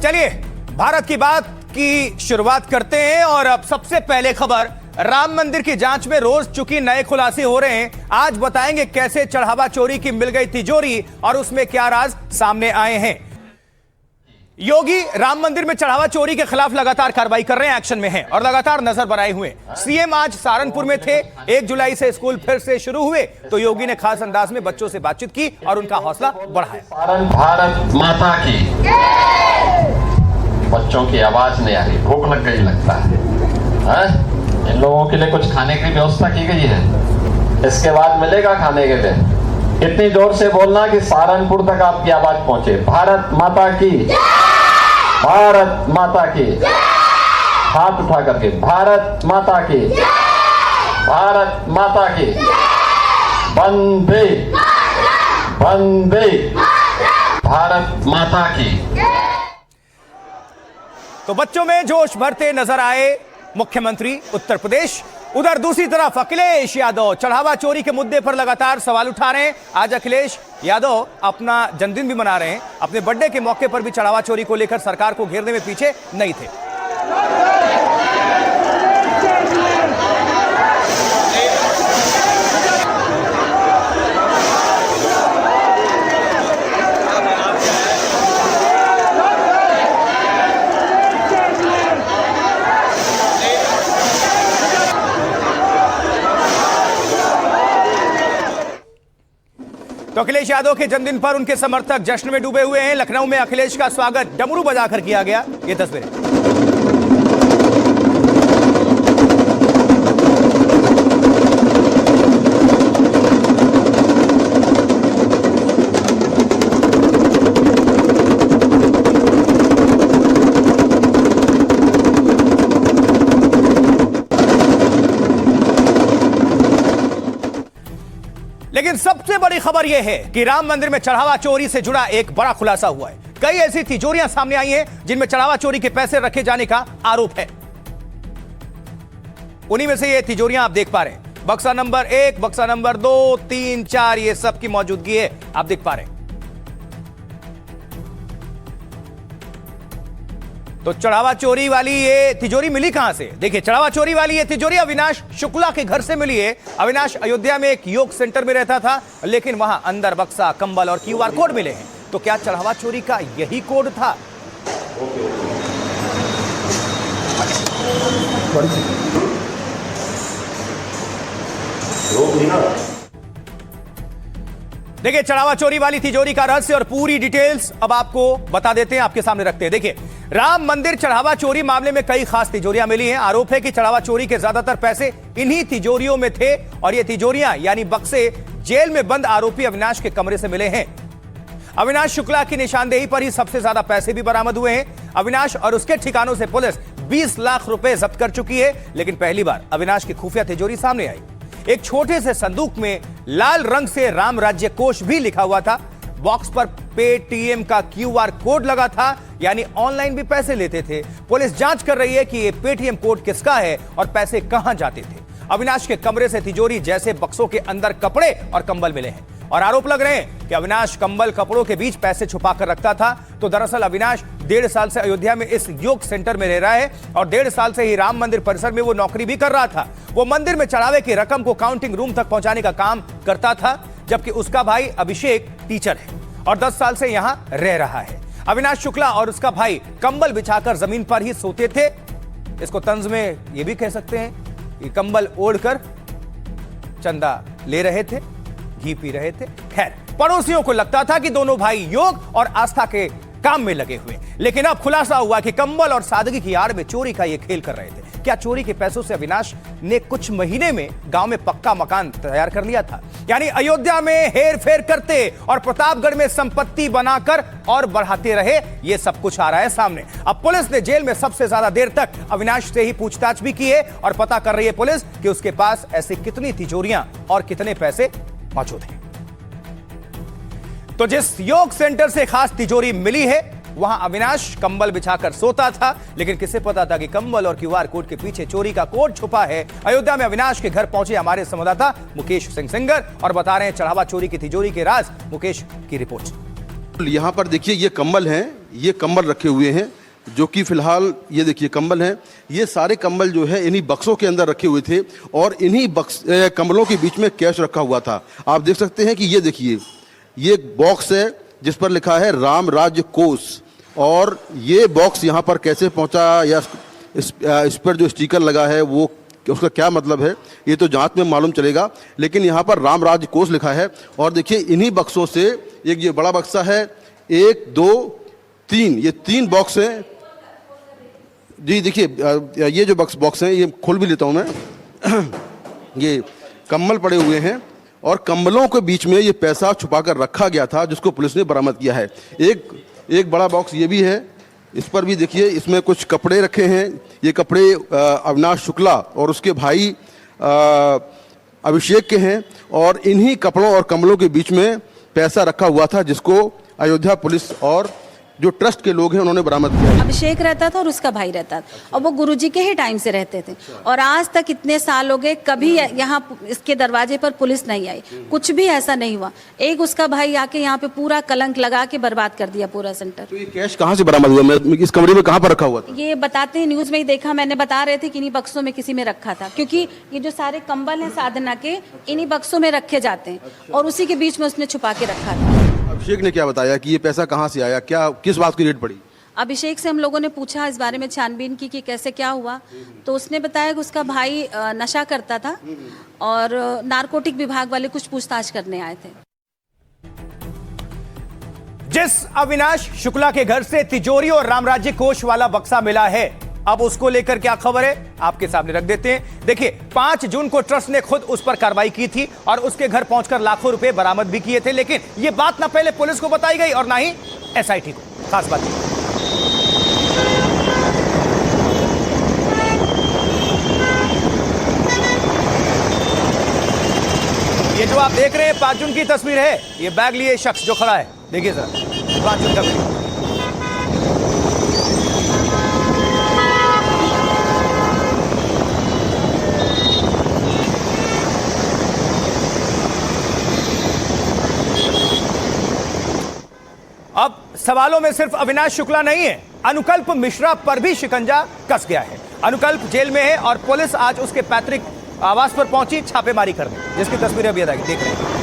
चलिए भारत की बात की शुरुआत करते हैं और अब सबसे पहले खबर, राम मंदिर की जांच में रोज चुकी नए खुलासे हो रहे हैं। आज बताएंगे कैसे चढ़ावा चोरी की मिल गई तिजोरी और उसमें क्या राज सामने आए हैं। योगी राम मंदिर में चढ़ावा चोरी के खिलाफ लगातार कार्रवाई कर रहे हैं, एक्शन में हैं और लगातार नजर बनाए हुए। सीएम आज सहारनपुर में थे। 1 जुलाई से स्कूल फिर से शुरू हुए तो योगी ने खास अंदाज में बच्चों से बातचीत की और उनका हौसला बढ़ाया। भारत माता की। बच्चों की आवाज नहीं आ रही, भूख लग गई लगता है। इन लोगों के लिए कुछ खाने की व्यवस्था की गई है, इसके बाद मिलेगा खाने के लिए। इतनी जोर से बोलना कि सहारनपुर तक आपकी आवाज पहुंचे। भारत माता की, भारत माता की। हाथ उठा करके भारत माता की, भारत माता की। वंदे वंदे भारत माता की। तो बच्चों में जोश भरते नजर आए मुख्यमंत्री उत्तर प्रदेश। उधर दूसरी तरफ अखिलेश यादव चढ़ावा चोरी के मुद्दे पर लगातार सवाल उठा रहे हैं। आज अखिलेश यादव अपना जन्मदिन भी मना रहे हैं। अपने बर्थडे के मौके पर भी चढ़ावा चोरी को लेकर सरकार को घेरने में पीछे नहीं थे। तो अखिलेश यादव के जन्मदिन पर उनके समर्थक जश्न में डूबे हुए हैं। लखनऊ में अखिलेश का स्वागत डमरू बजाकर किया गया। ये तस्वीरें। लेकिन सबसे बड़ी खबर यह है कि राम मंदिर में चढ़ावा चोरी से जुड़ा एक बड़ा खुलासा हुआ है। कई ऐसी तिजोरियां सामने आई हैं जिनमें चढ़ावा चोरी के पैसे रखे जाने का आरोप है। उन्हीं में से ये तिजोरियां आप देख पा रहे हैं। बक्सा नंबर 1, बक्सा नंबर 2, 3, 4, ये सब की मौजूदगी है, आप देख पा रहे हैं। तो चढ़ावा चोरी वाली ये तिजोरी मिली कहां से? देखिए, चढ़ावा चोरी वाली ये तिजोरी अविनाश शुक्ला के घर से मिली है। अविनाश अयोध्या में एक योग सेंटर में रहता था, लेकिन वहां अंदर बक्सा, कंबल और क्यूआर कोड मिले हैं। तो क्या चढ़ावा चोरी का यही कोड था? देखिए, चढ़ावा चोरी वाली तिजोरी का रहस्य और पूरी डिटेल्स अब आपको बता देते हैं, आपके सामने रखते हैं। देखिए, राम मंदिर चढ़ावा चोरी मामले में कई खास तिजोरियां मिली हैं। आरोप है कि चढ़ावा चोरी के ज्यादातर पैसे इन्हीं तिजोरियों में थे और ये तिजोरियां यानी बक्से जेल में बंद आरोपी अविनाश के कमरे से मिले हैं। अविनाश शुक्ला की निशानदेही पर ही सबसे ज्यादा पैसे भी बरामद हुए हैं। अविनाश और उसके ठिकानों से पुलिस 20 लाख रुपए जब्त कर चुकी है। लेकिन पहली बार अविनाश की खुफिया तिजोरी सामने आई। एक छोटे से संदूक में लाल रंग से राम राज्य कोष भी लिखा हुआ था। बॉक्स पर पेटीएम का क्यूआर कोड लगा था, यानी ऑनलाइन भी पैसे लेते थे। पुलिस जांच कर रही है कि ये पेटीएम कोड किसका है और पैसे कहां जाते थे। अविनाश के कमरे से तिजोरी जैसे बक्सों के अंदर कपड़े और कंबल मिले हैं और आरोप लग रहे हैं कि अविनाश कंबल कपड़ों के बीच पैसे छुपा कर रखता था। तो दरअसल अविनाश 1.5 साल से अयोध्या में इस योग सेंटर में रह रहा है और 1.5 साल से ही राम मंदिर परिसर में वो नौकरी भी कर रहा था। वो मंदिर में चढ़ावे की रकम को काउंटिंग रूम तक पहुंचाने का काम करता था, जबकि उसका भाई अभिषेक टीचर है और 10 साल से यहां रह रहा है। अविनाश शुक्ला और उसका भाई कंबल बिछाकर जमीन पर ही सोते थे। इसको तंज में ये भी कह सकते हैं कि कंबल ओढ़कर चंदा ले रहे थे, घी पी रहे थे। खैर, पड़ोसियों को लगता था कि दोनों भाई योग और आस्था के काम में लगे हुए, लेकिन अब खुलासा हुआ कि कंबल और सादगी की आड़ में चोरी का ये खेल कर रहे थे। क्या चोरी के पैसों से अविनाश ने कुछ महीने में गांव में पक्का मकान तैयार कर लिया था? यानी अयोध्या में हेर फेर करते और प्रतापगढ़ में संपत्ति बनाकर और बढ़ाते रहे। ये सब कुछ आ रहा है सामने। अब पुलिस ने जेल में सबसे ज्यादा देर तक अविनाश से ही पूछताछ भी की है और पता कर रही है पुलिस कि उसके पास ऐसी कितनी तिजोरियां और कितने पैसे मौजूद हैं। तो जिस योग सेंटर से खास तिजोरी मिली है वहां अविनाश कंबल बिछाकर सोता था, लेकिन किसे पता था कि कंबल और क्यूआर कोड के पीछे चोरी का कोड छुपा है। अयोध्या में अविनाश के घर पहुंचे हमारे संवाददाता मुकेश सिंह सेंगर और बता रहे हैं चढ़ावा चोरी की तिजोरी के राज। मुकेश की रिपोर्ट। यहाँ पर देखिए ये कंबल हैं, ये कंबल रखे हुए हैं जो कि फिलहाल ये देखिए कंबल हैं। ये सारे कंबल जो है इन्हीं बक्सों के अंदर रखे हुए थे और इन्हीं कंबलों के बीच में कैश रखा हुआ था। आप देख सकते हैं कि ये देखिए ये बॉक्स है जिस पर लिखा है राम राज्य कोष, और ये बॉक्स यहाँ पर कैसे पहुँचा या इस पर जो स्टिकर लगा है वो उसका क्या मतलब है ये तो जांच में मालूम चलेगा, लेकिन यहाँ पर राम राज्य कोष लिखा है। और देखिए इन्हीं बक्सों से एक ये बड़ा बक्सा है, 1 2 3, ये 3 बॉक्स हैं जी। देखिए ये जो बॉक्स हैं ये खोल भी लेता हूँ मैं। ये कंबल पड़े हुए हैं और कंबलों के बीच में ये पैसा छुपाकर रखा गया था जिसको पुलिस ने बरामद किया है। एक बड़ा बॉक्स ये भी है, इस पर भी देखिए इसमें कुछ कपड़े रखे हैं। ये कपड़े अविनाश शुक्ला और उसके भाई अभिषेक के हैं और इन्हीं कपड़ों और कंबलों के बीच में पैसा रखा हुआ था जिसको अयोध्या पुलिस और जो ट्रस्ट के लोग हैं उन्होंने बरामद किया है। अभिषेक रहता था और उसका भाई रहता था और वो गुरुजी के ही टाइम से रहते थे और आज तक इतने साल हो गए कभी यहाँ इसके दरवाजे पर पुलिस नहीं आई, कुछ भी ऐसा नहीं हुआ। एक उसका भाई आके यहाँ पे पूरा कलंक लगा के बर्बाद कर दिया पूरा सेंटर। तो ये कैश कहाँ से बरामद हुआ? इस कमरे में कहाँ पर रखा हुआ था? ये बताते हैं, न्यूज में ही देखा मैंने, बता रहे थे कि इन्हीं बक्सों में किसी में रखा था, क्योंकि ये जो सारे कंबल हैं साधना के इन्हीं बक्सों में रखे जाते हैं और उसी के बीच में उसने छुपा के रखा था। अभिषेक ने क्या बताया कि ये पैसा कहाँ से आया, क्या किस बात की रेट पड़ी? अभिषेक से हम लोगों ने पूछा इस बारे में, छानबीन की कि कैसे क्या हुआ, तो उसने बताया कि उसका भाई नशा करता था और नारकोटिक विभाग वाले कुछ पूछताछ करने आए थे। जिस अविनाश शुक्ला के घर से तिजोरी और रामराज्य कोष वाला बक्सा मिला है, अब उसको लेकर क्या खबर है आपके सामने रख देते हैं। देखिए 5 जून को ट्रस्ट ने खुद उस पर कार्रवाई की थी और उसके घर पहुंचकर लाखों रुपए बरामद भी किए थे, लेकिन यह बात ना पहले पुलिस को बताई गई और ना ही एसआईटी को। खास बात ये जो आप देख रहे हैं 5 जून की तस्वीर है, ये बैग लिए शख्स जो खड़ा है, देखिए जरा 5 जून का वीडियो। अब सवालों में सिर्फ अविनाश शुक्ला नहीं है, अनुकल्प मिश्रा पर भी शिकंजा कस गया है। अनुकल्प जेल में है और पुलिस आज उसके पैतृक आवास पर पहुंची छापेमारी करने, जिसकी तस्वीरें अभी देख रहे हैं।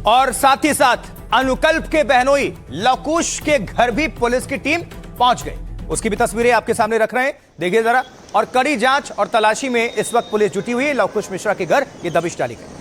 और साथ ही साथ अनुकल्प के बहनोई लवकुश के घर भी पुलिस की टीम पहुंच गई, उसकी भी तस्वीरें आपके सामने रख रहे हैं, देखिए जरा। और कड़ी जांच और तलाशी में इस वक्त पुलिस जुटी हुई है। लवकुश मिश्रा के घर ये दबिश डाली गई।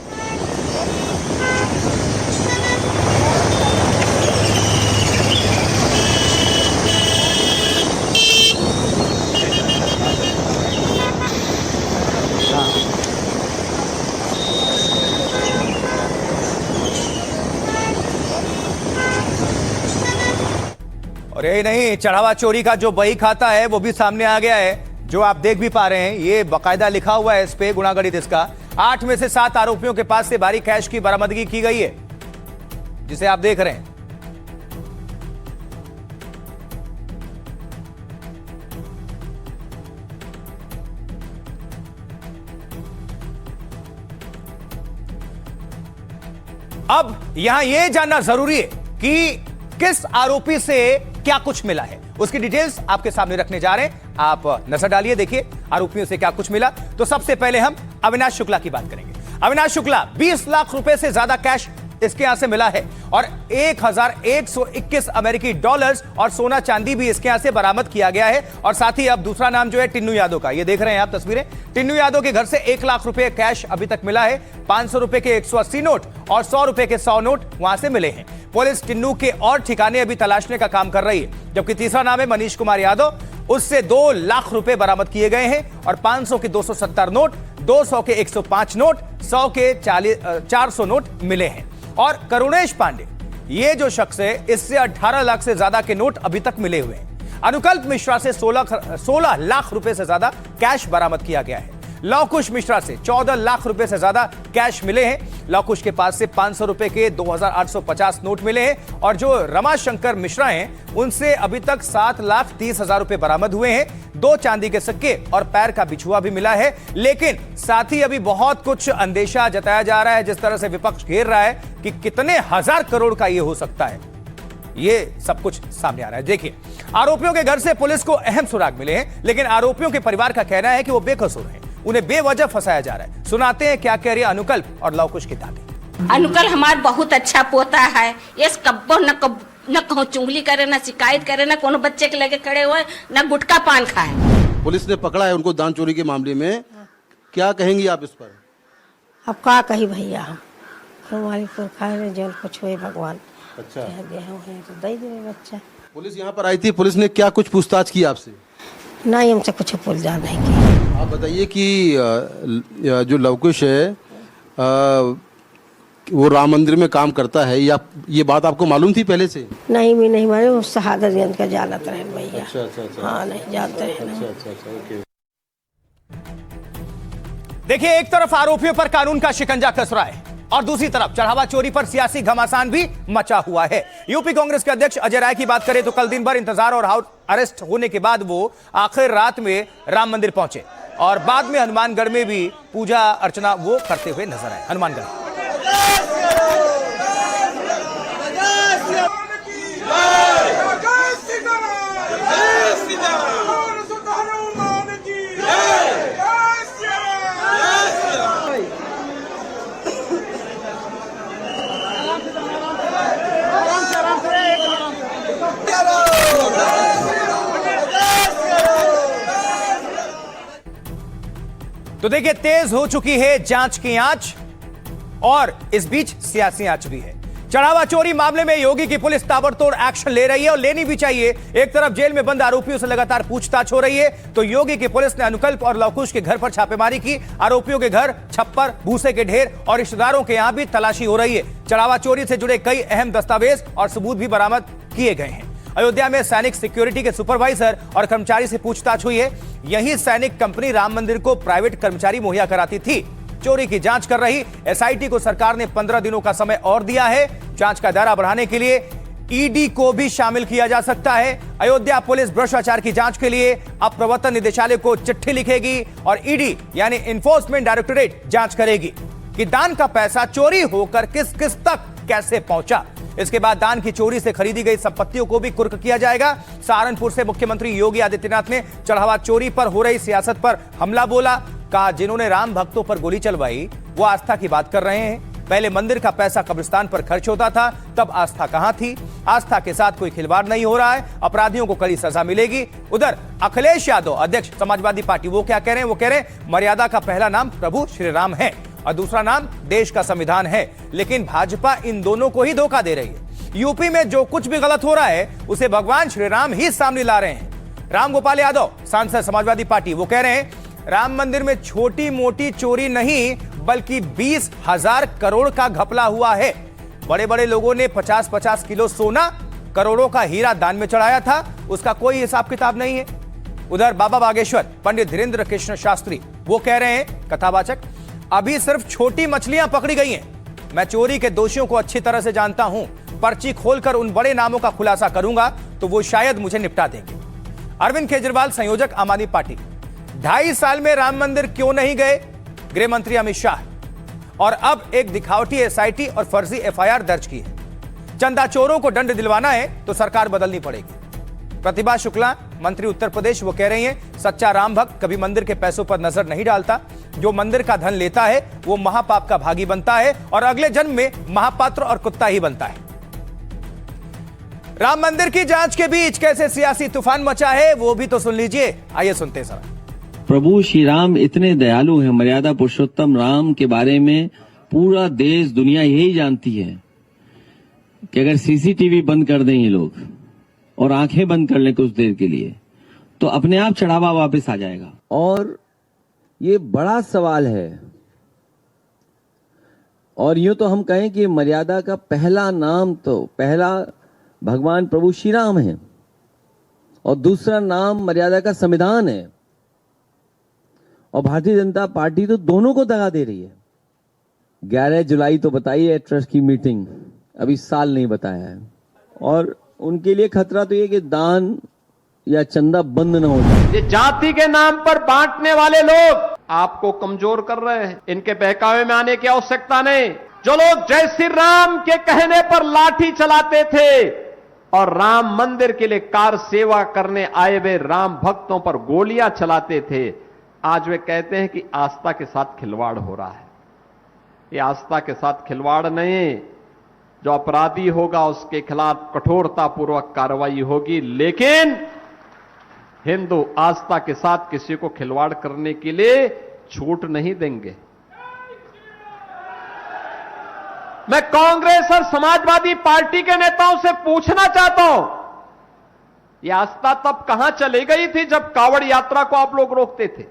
और यही नहीं, चढ़ावा चोरी का जो बही खाता है वो भी सामने आ गया है, जो आप देख भी पा रहे हैं। ये बाकायदा लिखा हुआ है इस पे, गुनागणित इसका। 8 में से 7 आरोपियों के पास से भारी कैश की बरामदगी की गई है, जिसे आप देख रहे हैं। अब यहां यह जानना जरूरी है कि किस आरोपी से क्या कुछ मिला है, उसकी डिटेल्स आपके सामने रखने जा रहे हैं। आप नजर डालिए, देखिए आरोपियों से क्या कुछ मिला। तो सबसे पहले हम अविनाश शुक्ला की बात करेंगे। अविनाश शुक्ला 20 लाख रुपए से ज्यादा कैश इसके यहां से मिला है और 1121 अमेरिकी डॉलर्स और सोना चांदी भी इसके यहां से बरामद किया गया है। और साथ ही अब दूसरा नाम जो है टिन्नू यादव का, ये देख रहे हैं आप तस्वीरें। टिन्नू यादव के घर से 1 लाख रुपए कैश अभी तक मिला है। 500 रुपए के 180 नोट और 100 रुपए के 100 नोट वहां से मिले हैं। पुलिस टिन्नू के और ठिकाने अभी तलाशने का काम कर रही है, जबकि तीसरा नाम है मनीष कुमार यादव, उससे 2 लाख रुपए बरामद किए गए हैं और 500 के 270 नोट, 200 के 105 नोट, 100 के 400 नोट मिले हैं। और करुणेश पांडे, ये जो शख्स है, इससे 18 लाख से ज्यादा के नोट अभी तक मिले हुए हैं। अनुकल्प मिश्रा से 16 लाख रुपए से ज्यादा कैश बरामद किया गया है। लवकुश मिश्रा से 14 लाख रुपए से ज्यादा कैश मिले हैं। लवकुश के पास से 500 रुपए के 2850 नोट मिले हैं और जो रमाशंकर मिश्रा हैं उनसे अभी तक 7,30,000 रुपए बरामद हुए हैं। 2 चांदी के सिक्के और पैर का बिछुआ भी मिला है। लेकिन साथ ही अभी बहुत कुछ अंदेशा जताया जा रहा है, जिस तरह से विपक्ष घेर रहा है कि कितने हजार करोड़ का यह हो सकता है, ये सब कुछ सामने आ रहा है। देखिए, आरोपियों के घर से पुलिस को अहम सुराग मिले हैं, लेकिन आरोपियों के परिवार का कहना है कि वो बेकसूर हैं, उन्हें बेवजह फंसाया जा रहा है। सुनाते हैं क्या कह रही है अनुकल्प और लवकुश की दादी। अनुकल हमार बहुत अच्छा पोता है, ये कब्बो न कहूँ चुंगली करे, न शिकायत करे, न कोनो बच्चे के लगे खड़े हुए, न गुटखा पान खाए। पुलिस ने पकड़ा है उनको दान चोरी के मामले में, क्या कहेंगी आप इस पर? अब का कही भैया, हम हमारी पुरखा ने जो कुछ हुए भगवान अच्छा, तो दे दे बच्चा। पुलिस यहाँ पर आई थी, पुलिस ने क्या कुछ पूछताछ की आपसे? नहीं, हमसे कुछ पूछताछ नहीं की। आप बताइए कि जो लवकुश है वो राम मंदिर में काम करता है, या ये बात आपको मालूम थी पहले से? नहीं, भी नहीं मालूम, शहादत का जानत रहे भैया। अच्छा। हाँ, नहीं जानते हैं। अच्छा, ओके। देखिए, एक तरफ आरोपियों पर कानून का शिकंजा कस रहा है और दूसरी तरफ चढ़ावा चोरी पर सियासी घमासान भी मचा हुआ है। यूपी कांग्रेस के अध्यक्ष अजय राय की बात करें तो कल दिन भर इंतजार और हाउस अरेस्ट होने के बाद वो आखिर रात में राम मंदिर पहुंचे और बाद में हनुमानगढ़ में भी पूजा अर्चना वो करते हुए नजर आए। हनुमानगढ़ तो देखिए, तेज हो चुकी है जांच की आंच और इस बीच सियासी आंच भी है। चढ़ावा चोरी मामले में योगी की पुलिस ताबड़तोड़ एक्शन ले रही है और लेनी भी चाहिए। एक तरफ जेल में बंद आरोपियों से लगातार पूछताछ हो रही है तो योगी की पुलिस ने अनुकल्प और लवकुश के घर पर छापेमारी की। आरोपियों के घर, छप्पर, भूसे के ढेर और रिश्तेदारों के यहां भी तलाशी हो रही है। चढ़ावा चोरी से जुड़े कई अहम दस्तावेज और सबूत भी बरामद किए गए हैं। अयोध्या में सैनिक सिक्योरिटी के सुपरवाइजर और कर्मचारी से पूछताछ हुई है। यही सैनिक कंपनी राम मंदिर को प्राइवेट कर्मचारी मुहैया कराती थी। चोरी की जांच कर रही एसआईटी को सरकार ने 15 दिनों का समय और दिया है। जांच का दायरा बढ़ाने के लिए ईडी को भी शामिल किया जा सकता है। अयोध्या पुलिस भ्रष्टाचार की जांच के लिए अब प्रवर्तन निदेशालय को चिट्ठी लिखेगी और ईडी यानी इन्फोर्समेंट डायरेक्टोरेट जांच करेगी कि दान का पैसा चोरी होकर किस किस तक कैसे पहुंचा। इसके बाद दान की चोरी से खरीदी गई संपत्तियों को भी कुर्क किया जाएगा। सहारनपुर से मुख्यमंत्री योगी आदित्यनाथ ने चढ़ावा चोरी पर हो रही सियासत पर हमला बोला। कहा, जिन्होंने राम भक्तों पर गोली चलवाई वो आस्था की बात कर रहे हैं। पहले मंदिर का पैसा कब्रिस्तान पर खर्च होता था, तब आस्था कहां थी? आस्था के साथ कोई खिलवाड़ नहीं हो रहा है। अपराधियों को कड़ी सजा मिलेगी। उधर अखिलेश यादव, अध्यक्ष समाजवादी पार्टी, वो क्या कह रहे हैं? वो कह रहे हैं मर्यादा का पहला नाम प्रभु श्री राम है और दूसरा नाम देश का संविधान है। लेकिन भाजपा इन दोनों को ही धोखा दे रही है। यूपी में जो कुछ भी गलत हो रहा है उसे भगवान श्री राम ही सामने ला रहे हैं। रामगोपाल यादव, सांसद समाजवादी पार्टी, वो कह रहे हैं राम मंदिर में छोटी मोटी चोरी नहीं बल्कि 20,000 करोड़ का घपला हुआ है। बड़े बड़े लोगों ने 50-50 किलो सोना, करोड़ों का हीरा दान में चढ़ाया था, उसका कोई हिसाब किताब नहीं है। उधर बाबा बागेश्वर पंडित धीरेन्द्र कृष्ण शास्त्री, वो कह रहे हैं कथावाचक, अभी सिर्फ छोटी मछलियां पकड़ी गई हैं। मैं चोरी के दोषियों को अच्छी तरह से जानता हूं। पर्ची खोलकर उन बड़े नामों का खुलासा करूंगा तो वो शायद मुझे निपटा देंगे। अरविंद केजरीवाल, संयोजक आम आदमी पार्टी, 2.5 साल में राम मंदिर क्यों नहीं गए? गृह मंत्री अमित शाह। और अब एक दिखावटी एसआईटी और फर्जी एफआईआर दर्ज की है। चंदा चोरों को दंड दिलवाना है तो सरकार बदलनी पड़ेगी। प्रतिभा शुक्ला, मंत्री उत्तर प्रदेश, वो कह रही हैं सच्चा राम भक्त कभी मंदिर के पैसों पर नजर नहीं डालता। जो मंदिर का धन लेता है वो महापाप का भागी बनता है और अगले जन्म में महापात्र और कुत्ता ही बनता है। राम मंदिर की जांच के बीच कैसे सियासी तूफान मचा है वो भी तो सुन लीजिए। आइए सुनते हैं जरा। प्रभु श्री राम इतने दयालु हैं, मर्यादा पुरुषोत्तम राम के बारे में पूरा देश दुनिया यही जानती है कि अगर सीसीटीवी बंद कर दें ये लोग और आंखें बंद कर लें कुछ देर के लिए तो अपने आप चढ़ावा वापस आ जाएगा। और ये बड़ा सवाल है। और यूं तो हम कहें कि मर्यादा का पहला नाम तो पहला भगवान प्रभु श्री राम है और दूसरा नाम मर्यादा का संविधान है और भारतीय जनता पार्टी तो दोनों को दगा दे रही है। 11 जुलाई तो बताई है ट्रस्ट की मीटिंग, अभी साल नहीं बताया है। और उनके लिए खतरा तो ये कि दान या चंदा बंद न हो जाए। ये जाति के नाम पर बांटने वाले लोग आपको कमजोर कर रहे हैं। इनके बहकावे में आने की आवश्यकता नहीं। जो लोग जय श्री राम के कहने पर लाठी चलाते थे और राम मंदिर के लिए कार सेवा करने आए हुए राम भक्तों पर गोलियां चलाते थे, आज वे कहते हैं कि आस्था के साथ खिलवाड़ हो रहा है। ये आस्था के साथ खिलवाड़ नहीं, जो अपराधी होगा उसके खिलाफ कठोरता पूर्वक कार्रवाई होगी, लेकिन हिंदू आस्था के साथ किसी को खिलवाड़ करने के लिए छूट नहीं देंगे। मैं कांग्रेस और समाजवादी पार्टी के नेताओं से पूछना चाहता हूं, यह आस्था तब कहां चली गई थी जब कावड़ यात्रा को आप लोग रोकते थे,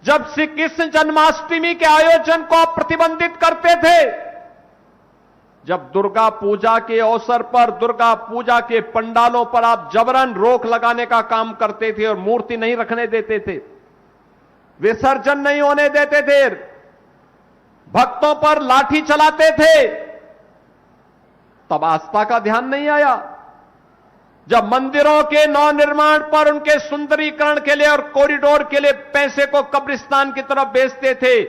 जब श्री कृष्ण जन्माष्टमी के आयोजन को आप प्रतिबंधित करते थे, जब दुर्गा पूजा के अवसर पर दुर्गा पूजा के पंडालों पर आप जबरन रोक लगाने का काम करते थे और मूर्ति नहीं रखने देते थे, विसर्जन नहीं होने देते थे, भक्तों पर लाठी चलाते थे, तब आस्था का ध्यान नहीं आया। जब मंदिरों के नवनिर्माण पर उनके सुंदरीकरण के लिए और कॉरिडोर के लिए पैसे को कब्रिस्तान की तरफ बेचते थे,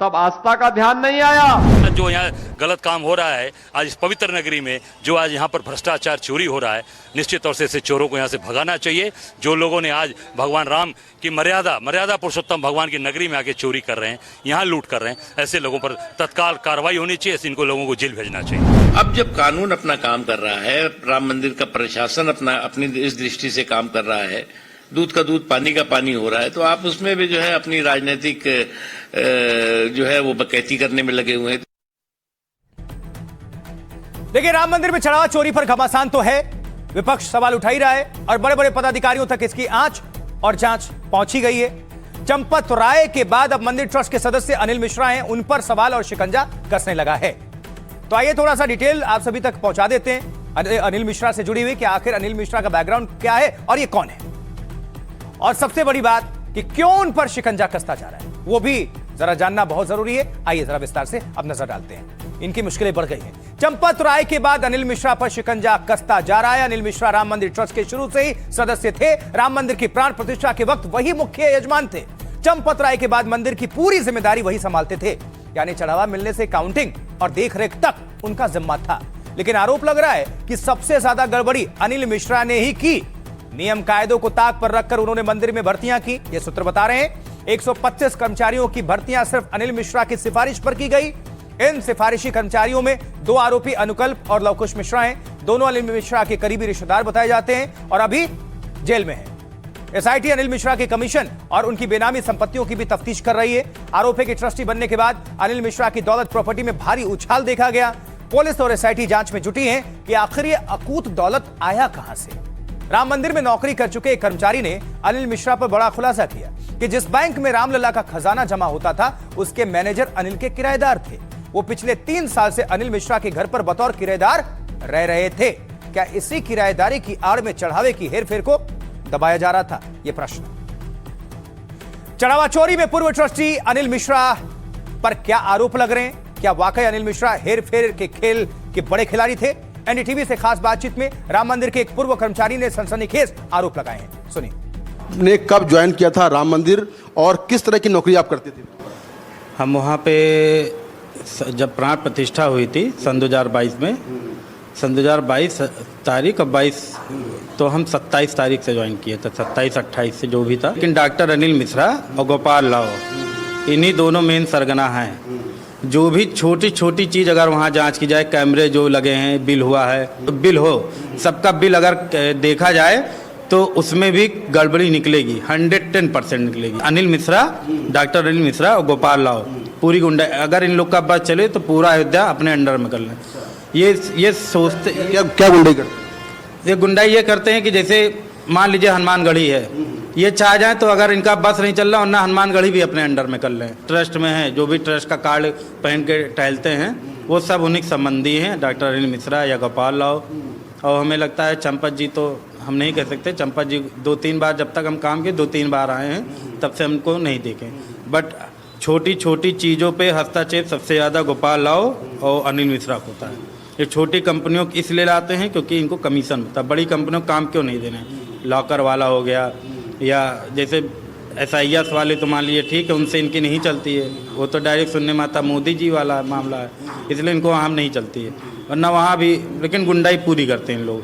तब आस्था का ध्यान नहीं आया। जो यहाँ गलत काम हो रहा है आज इस पवित्र नगरी में, जो आज यहाँ पर भ्रष्टाचार चोरी हो रहा है, निश्चित तौर से ऐसे चोरों को यहाँ से भगाना चाहिए। जो लोगों ने आज भगवान राम की मर्यादा पुरुषोत्तम भगवान की नगरी में आके चोरी कर रहे हैं, यहाँ लूट कर रहे हैं, ऐसे लोगों पर तत्काल कार्रवाई होनी चाहिए। ऐसे इनको लोगों को जेल भेजना चाहिए। अब जब कानून अपना काम कर रहा है, राम मंदिर का प्रशासन अपनी इस दृष्टि से काम कर रहा है, दूध का दूध पानी का पानी हो रहा है, तो आप उसमें भी जो है अपनी राजनीतिक जो है वो बकैती करने में लगे हुए हैं। देखिए, राम मंदिर में चढ़ावा चोरी पर घमासान तो है, विपक्ष सवाल उठा ही रहा है और बड़े बड़े पदाधिकारियों तक इसकी आंच और जांच पहुंची गई है। चंपत राय के बाद अब मंदिर ट्रस्ट के सदस्य अनिल मिश्रा हैं, उन पर सवाल और शिकंजा कसने लगा है। तो आइए थोड़ा सा डिटेल आप सभी तक पहुंचा देते हैं अनिल मिश्रा से जुड़ी हुई कि आखिर अनिल मिश्रा का बैकग्राउंड क्या है और ये कौन है, और सबसे बड़ी बात कि क्यों उन पर शिकंजा कसता जा रहा है, वो भी जरा जानना बहुत जरूरी है। आइए जरा विस्तार से अब नजर डालते हैं। इनकी मुश्किलें बढ़ गई हैं। चंपत राय के बाद अनिल मिश्रा पर शिकंजा कसता जा रहा है। अनिल मिश्रा राम मंदिर ट्रस्ट के शुरू से ही सदस्य थे। राम मंदिर की प्राण प्रतिष्ठा के वक्त वही मुख्य यजमान थे। चंपत राय के बाद मंदिर की पूरी जिम्मेदारी वही संभालते थे, यानी चढ़ावा मिलने से काउंटिंग और देखरेख तक उनका जिम्मा था। लेकिन आरोप लग रहा है कि सबसे ज्यादा गड़बड़ी अनिल मिश्रा ने ही की। नियम कायदों को ताक पर रखकर उन्होंने मंदिर में भर्तियां की। ये सूत्र बता रहे हैं 125 कर्मचारियों की भर्तियां सिर्फ अनिल मिश्रा की सिफारिश पर की गई। इन सिफारिशी कर्मचारियों में 2 आरोपी अनुकल्प और लवकुश मिश्रा हैं। दोनों अनिल मिश्रा के करीबी रिश्तेदार बताए जाते हैं और अभी जेल में हैं। एसआईटी अनिल मिश्रा के कमीशन और उनकी बेनामी संपत्तियों की भी तफ्तीश कर रही है। आरोप है कि ट्रस्टी बनने के बाद अनिल मिश्रा की दौलत प्रॉपर्टी में भारी उछाल देखा गया। पुलिस और एसआईटी जांच में जुटी है कि आखिर ये अकूत दौलत आया कहां से। राम मंदिर में नौकरी कर चुके एक कर्मचारी ने अनिल मिश्रा पर बड़ा खुलासा किया कि जिस बैंक में रामलला का खजाना जमा होता था, उसके मैनेजर अनिल के किराएदार थे। वो पिछले 3 साल से अनिल मिश्रा के घर पर बतौर किराएदार रह रहे थे। क्या इसी किराएदारी की आड़ में चढ़ावे की हेरफेर को दबाया जा रहा था? यह प्रश्न। चढ़ावा चोरी में पूर्व ट्रस्टी अनिल मिश्रा पर क्या आरोप लग रहे हैं? क्या वाकई अनिल मिश्रा हेरफेर के खेल के बड़े खिलाड़ी थे? एनडीटीवी से खास बातचीत में राम मंदिर के एक पूर्व कर्मचारी ने सनसनीखेज आरोप लगाए हैं। सुनिए। ने कब ज्वाइन किया था राम मंदिर और किस तरह की नौकरी आप करते थे? हम वहाँ पे जब प्राण प्रतिष्ठा हुई थी सन 2022 में, सन 2022 तारीख और 22 तो हम 27 तारीख से ज्वाइन किए थे, 27-28 से जो भी था। लेकिन डॉक्टर अनिल मिश्रा और गोपाल लाओ, इन्हीं दोनों मेन सरगना हैं। जो भी छोटी छोटी चीज़ अगर वहाँ जांच की जाए, कैमरे जो लगे हैं, बिल हुआ है, तो बिल हो, सबका बिल अगर देखा जाए तो उसमें भी गड़बड़ी निकलेगी, 110% निकलेगी। अनिल मिश्रा, डॉक्टर अनिल मिश्रा और गोपाल लाओ पूरी गुंडा, अगर इन लोग का बस चले तो पूरा अयोध्या अपने अंडर में कर लें। ये सोचते क्या गुंडाई करते? ये गुंडाई ये करते हैं कि जैसे मान लीजिए हनुमानगढ़ी है, ये चाह जाए तो अगर इनका बस नहीं चल रहा, वरना हनुमानगढ़ी भी अपने अंडर में कर लें। ट्रस्ट में है, जो भी ट्रस्ट का कार्ड पहन के टहलते हैं वो सब उन्हीं संबंधी हैं, डॉक्टर अनिल मिश्रा या गोपाल लाओ। और हमें लगता है चंपत जी तो हम नहीं कह सकते, चंपत जी 2-3 बार जब तक हम काम किए 2-3 बार आए हैं, तब से हमको नहीं देखे। बट छोटी छोटी चीज़ों पे हस्तक्षेप सबसे ज़्यादा गोपाल राव और अनिल मिश्रा को होता है। ये छोटी कंपनियों को इसलिए लाते हैं क्योंकि इनको कमीशन मिलता है, बड़ी कंपनियों को काम क्यों नहीं देना है। लॉकर वाला हो गया या जैसे SIS वाले तो मान लीजिए ठीक है, उनसे इनकी नहीं चलती है, वो तो डायरेक्ट सुनने में आता मोदी जी वाला मामला है, इसलिए इनको वहाँ नहीं चलती है, वरना वहाँ भी लेकिन गुंडाई पूरी करते हैं इन लोग।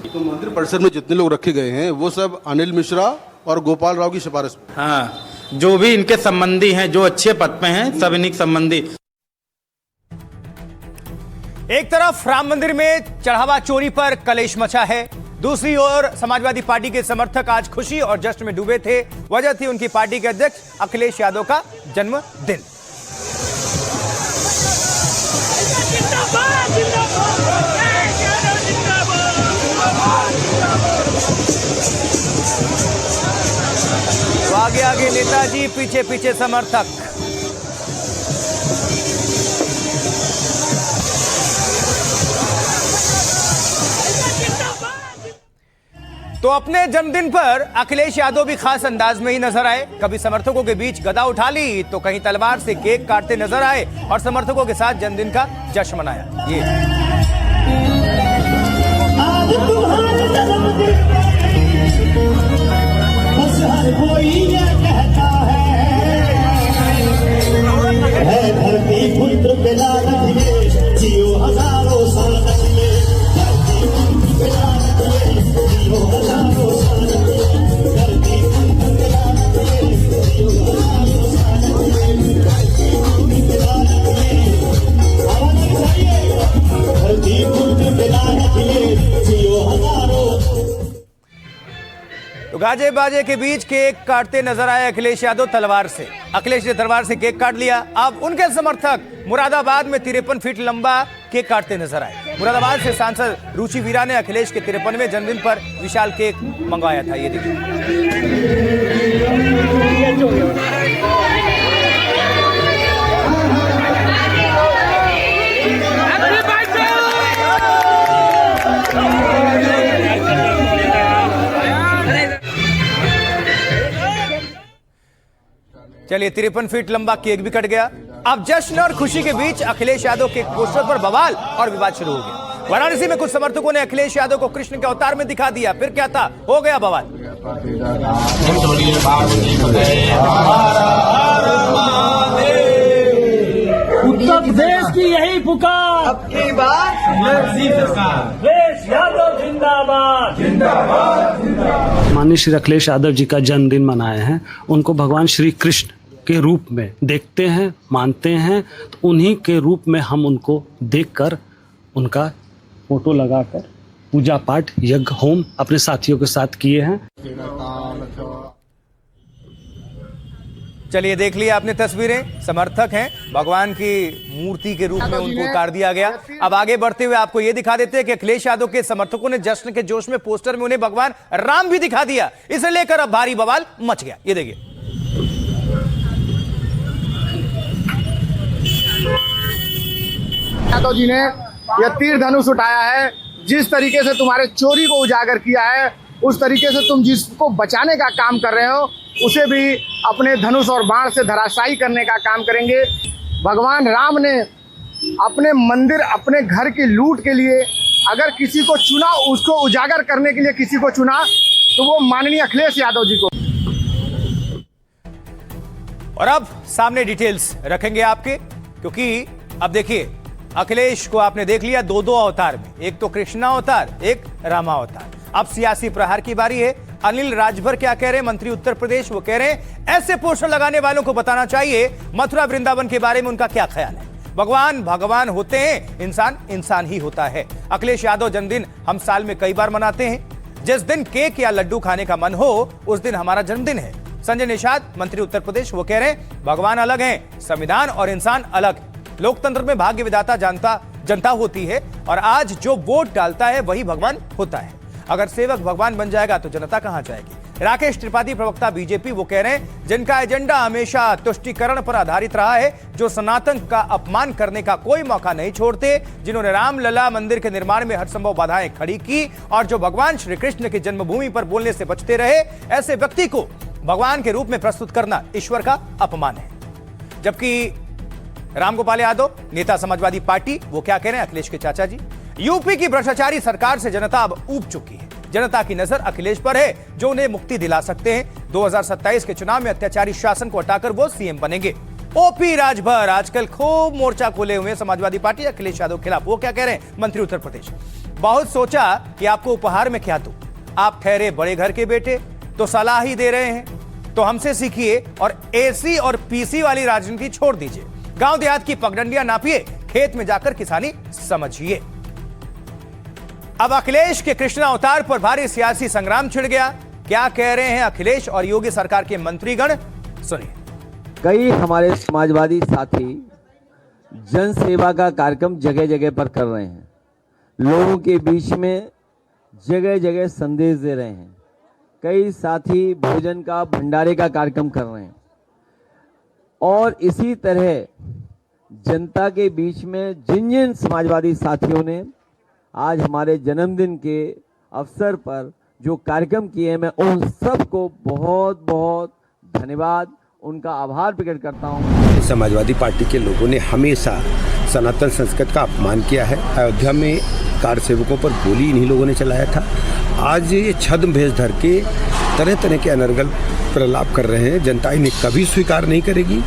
तो मंदिर परिसर में जितने लोग रखे गए हैं वो सब अनिल मिश्रा और गोपाल राव की सिफारिश पे। हाँ, जो भी इनके संबंधी हैं, जो अच्छे पद पे हैं, सब इन्हीं के संबंधी। एक तरफ राम मंदिर में चढ़ावा चोरी पर कलेश मचा है, दूसरी ओर समाजवादी पार्टी के समर्थक आज खुशी और जश्न में डूबे थे। वजह थी उनकी पार्टी के अध्यक्ष अखिलेश यादव का जन्मदिन। तो आगे आगे नेताजी, पीछे पीछे समर्थक। तो अपने जन्मदिन पर अखिलेश यादव भी खास अंदाज में ही नजर आए। कभी समर्थकों के बीच गदा उठा ली तो कहीं तलवार से केक काटते नजर आए और समर्थकों के साथ जन्मदिन का जश्न मनाया। ये तो गाजे बाजे के बीच केक काटते नजर आए अखिलेश यादव तलवार से। अखिलेश ने तलवार से केक काट लिया। अब उनके समर्थक मुरादाबाद में 53 फीट लंबा केक काटते नजर आए। मुरादाबाद से सांसद रुचि वीरा ने अखिलेश के 53वें जन्मदिन पर विशाल केक मंगवाया था। ये देखिए। चलिए 53 फीट लंबा केक भी कट गया। अब जश्न और खुशी के बीच अखिलेश यादव के पोस्टर पर बवाल और विवाद शुरू हो गया। वाराणसी में कुछ समर्थकों ने अखिलेश यादव को कृष्ण के अवतार में दिखा दिया। फिर क्या था, हो गया बवाल। उत्तर प्रदेश की यही पुकार, अब की बात देश यादव जिंदाबाद जिंदाबाद जिंदाबाद। माननीय श्री अखिलेश यादव जी का जन्मदिन मनाए हैं। उनको भगवान श्री कृष्ण के रूप में देखते हैं, मानते हैं, तो उन्हीं के रूप में हम उनको देखकर उनका फोटो लगाकर पूजा पाठ यज्ञ होम अपने साथियों के साथ किए हैं। चलिए देख लिया आपने तस्वीरें। समर्थक हैं, भगवान की मूर्ति के रूप में उनको उतार दिया गया। अब आगे बढ़ते हुए आपको यह दिखा देते हैं कि अखिलेश यादव के समर्थकों ने जश्न के जोश में पोस्टर में उन्हें भगवान राम भी दिखा दिया। इसे लेकर अब भारी बवाल मच गया। ये देखिए। यादव जी ने यह तीर धनुष उठाया है। जिस तरीके से तुम्हारे चोरी को उजागर किया है, उस तरीके से तुम जिसको बचाने का काम कर रहे हो, उसे भी अपने धनुष और बाण से धराशायी करने का काम करेंगे। भगवान राम ने अपने मंदिर, अपने घर की लूट के लिए अगर किसी को चुना, उसको उजागर करने के लिए किसी को चुना, तो वो माननीय अखिलेश यादव जी को। और अब सामने डिटेल्स रखेंगे आपके, क्योंकि अब देखिए अखिलेश को आपने देख लिया दो अवतार में, एक तो कृष्णा अवतार, एक रामा अवतार। अब सियासी प्रहार की बारी है। अनिल राजभर क्या कह रहे हैं, मंत्री उत्तर प्रदेश, वो कह रहे हैं ऐसे पोस्टर लगाने वालों को बताना चाहिए मथुरा वृंदावन के बारे में उनका क्या ख्याल है। भगवान भगवान होते हैं, इंसान इंसान ही होता है। अखिलेश यादव जन्मदिन हम साल में कई बार मनाते हैं। जिस दिन केक या लड्डू खाने का मन हो उस दिन हमारा जन्मदिन है। संजय निषाद, मंत्री उत्तर प्रदेश, वो कह रहे हैं भगवान अलग हैं, संविधान और इंसान अलग। लोकतंत्र में भाग्य विधाता जनता होती है और आज जो वोट डालता है वही भगवान होता है। अगर सेवक भगवान बन जाएगा तो जनता कहां जाएगी। राकेश त्रिपाठी प्रवक्ता बीजेपी वो कह रहे हैं जिनका एजेंडा हमेशा तुष्टीकरण पर आधारित रहा है, जो सनातन का अपमान करने का कोई मौका नहीं छोड़ते, जिन्होंने रामलला मंदिर के निर्माण में हर संभव बाधाएं खड़ी की और जो भगवान श्री कृष्ण की जन्मभूमि पर बोलने से बचते रहे, ऐसे व्यक्ति को भगवान के रूप में प्रस्तुत करना ईश्वर का अपमान है। जबकि रामगोपाल यादव नेता समाजवादी पार्टी वो क्या कह रहे हैं, अखिलेश के चाचा जी, यूपी की भ्रष्टाचारी सरकार से जनता अब ऊब चुकी है। जनता की नजर अखिलेश पर है जो उन्हें मुक्ति दिला सकते हैं। 2027 के चुनाव में अत्याचारी शासन को हटाकर वो सीएम बनेंगे। ओपी राजभर आजकल खूब मोर्चा खोले हुए समाजवादी पार्टी अखिलेश यादव के खिलाफ। वो क्या कह रहे हैं, मंत्री उत्तर प्रदेश, बहुत सोचा कि आपको उपहार में क्या दूं, आप ठहरे बड़े घर के बेटे तो सलाह ही दे रहे हैं, तो हमसे सीखिए और एसी और पीसी वाली राजनीति छोड़ दीजिए, गांव देहात की पगडंडियां नापिए, खेत में जाकर किसानी समझिए। अब अखिलेश के कृष्णा अवतार पर भारी सियासी संग्राम छिड़ गया। क्या कह रहे हैं अखिलेश और योगी सरकार के मंत्रीगण, सुनिए। कई हमारे समाजवादी साथी जन सेवा का कार्यक्रम जगह जगह पर कर रहे हैं, लोगों के बीच में जगह जगह संदेश दे रहे हैं। कई साथी भोजन का भंडारे का कार्यक्रम कर रहे हैं और इसी तरह जनता के बीच में जिन जिन समाजवादी साथियों ने आज हमारे जन्मदिन के अवसर पर जो कार्यक्रम किए, मैं उन सबको बहुत बहुत धन्यवाद, उनका आभार प्रकट करता हूं। समाजवादी पार्टी के लोगों ने हमेशा सनातन संस्कृति का अपमान किया है। अयोध्या में कार सेवकों पर गोली इन्हीं लोगों ने चलाया था। आज ये छद्म भेष धर के तरह तरह के अनर्गल प्रलाप कर रहे हैं। जनता इन्हें कभी स्वीकार नहीं करेगी।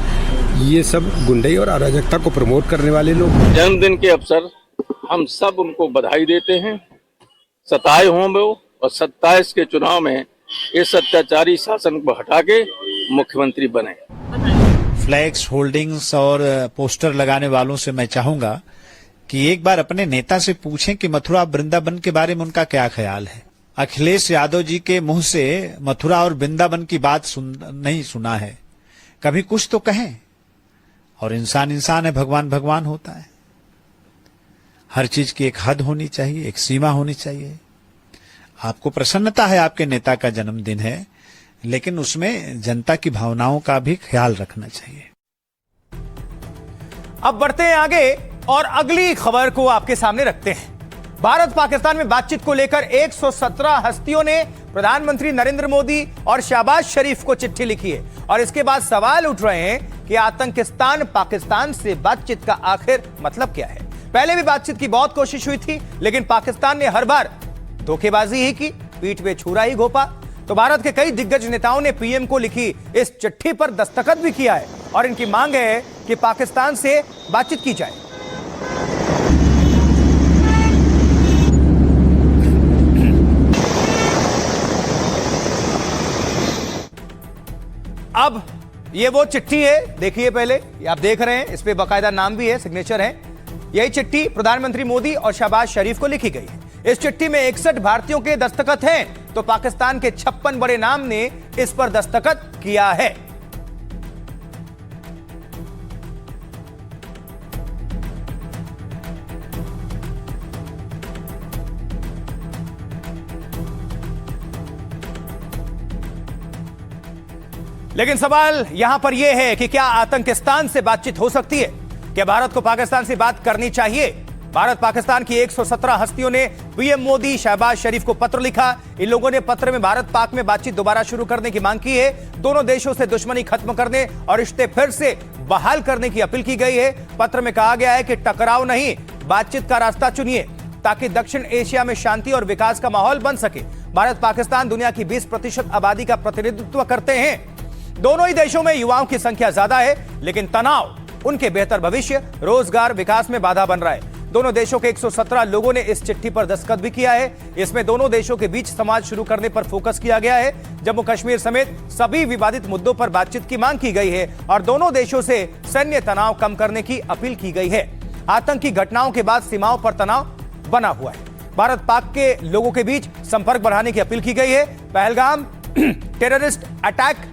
ये सब गुंडई और अराजकता को प्रमोट करने वाले लोग। जन्मदिन के अवसर हम सब उनको बधाई देते हैं। सताए हों वो, और 27 के चुनाव में इस अत्याचारी शासन को हटा के मुख्यमंत्री बने। फ्लैक्स, होल्डिंग्स और पोस्टर लगाने वालों से मैं चाहूंगा कि एक बार अपने नेता से पूछें कि मथुरा वृंदावन के बारे में उनका क्या ख्याल है। अखिलेश यादव जी के मुंह से मथुरा और वृंदावन की बात नहीं सुना है। कभी कुछ तो कहें। और इंसान इंसान है, भगवान भगवान होता है। हर चीज की एक हद होनी चाहिए, एक सीमा होनी चाहिए। आपको प्रसन्नता है, आपके नेता का जन्मदिन है, लेकिन उसमें जनता की भावनाओं का भी ख्याल रखना चाहिए। अब बढ़ते हैं आगे और अगली खबर को आपके सामने रखते हैं। भारत पाकिस्तान में बातचीत को लेकर 117 हस्तियों ने प्रधानमंत्री नरेंद्र मोदी और शहबाज शरीफ को चिट्ठी लिखी है और इसके बाद सवाल उठ रहे हैं कि आतंकिस्तान पाकिस्तान से बातचीत का आखिर मतलब क्या है। पहले भी बातचीत की बहुत कोशिश हुई थी, लेकिन पाकिस्तान ने हर बार धोखेबाजी ही की, पीठ पे छुरा ही घोपा। तो भारत के कई दिग्गज नेताओं ने पीएम को लिखी इस चिट्ठी पर दस्तखत भी किया है और इनकी मांग है कि पाकिस्तान से बातचीत की जाए। अब ये वो चिट्ठी है, देखिए पहले, ये आप देख रहे हैं, इस पे बाकायदा नाम भी है, सिग्नेचर है। यही चिट्ठी प्रधानमंत्री मोदी और शहबाज शरीफ को लिखी गई है। इस चिट्ठी में 61 भारतीयों के दस्तखत हैं, तो पाकिस्तान के 56 बड़े नाम ने इस पर दस्तखत किया है। लेकिन सवाल यहां पर यह है कि क्या आतंकिस्तान से बातचीत हो सकती है? क्या भारत को पाकिस्तान से बात करनी चाहिए? भारत पाकिस्तान की 117 हस्तियों ने पीएम मोदी, शहबाज शरीफ को पत्र लिखा। इन लोगों ने पत्र में भारत पाक में बातचीत दोबारा शुरू करने की मांग की है। दोनों देशों से दुश्मनी खत्म करने और रिश्ते फिर से बहाल करने की अपील की गई है। पत्र में कहा गया है कि टकराव नहीं, बातचीत का रास्ता चुनिए ताकि दक्षिण एशिया में शांति और विकास का माहौल बन सके। भारत पाकिस्तान दुनिया की 20% आबादी का प्रतिनिधित्व करते हैं। दोनों ही देशों में युवाओं की संख्या ज्यादा है, लेकिन तनाव उनके बेहतर भविष्य, रोजगार, विकास में बाधा बन रहा है। दोनों देशों के 117 लोगों ने इस चिट्ठी पर दस्तखत भी किया है। इसमें दोनों देशों के बीच समाज शुरू करने पर फोकस किया गया है। जम्मू कश्मीर समेत सभी विवादित मुद्दों पर बातचीत की मांग की गई है और दोनों देशों से सैन्य तनाव कम करने की अपील की गई है। आतंकी घटनाओं के बाद सीमाओं पर तनाव बना हुआ है। भारत पाक के लोगों के बीच संपर्क बढ़ाने की अपील की गई है। पहलगाम टेररिस्ट अटैक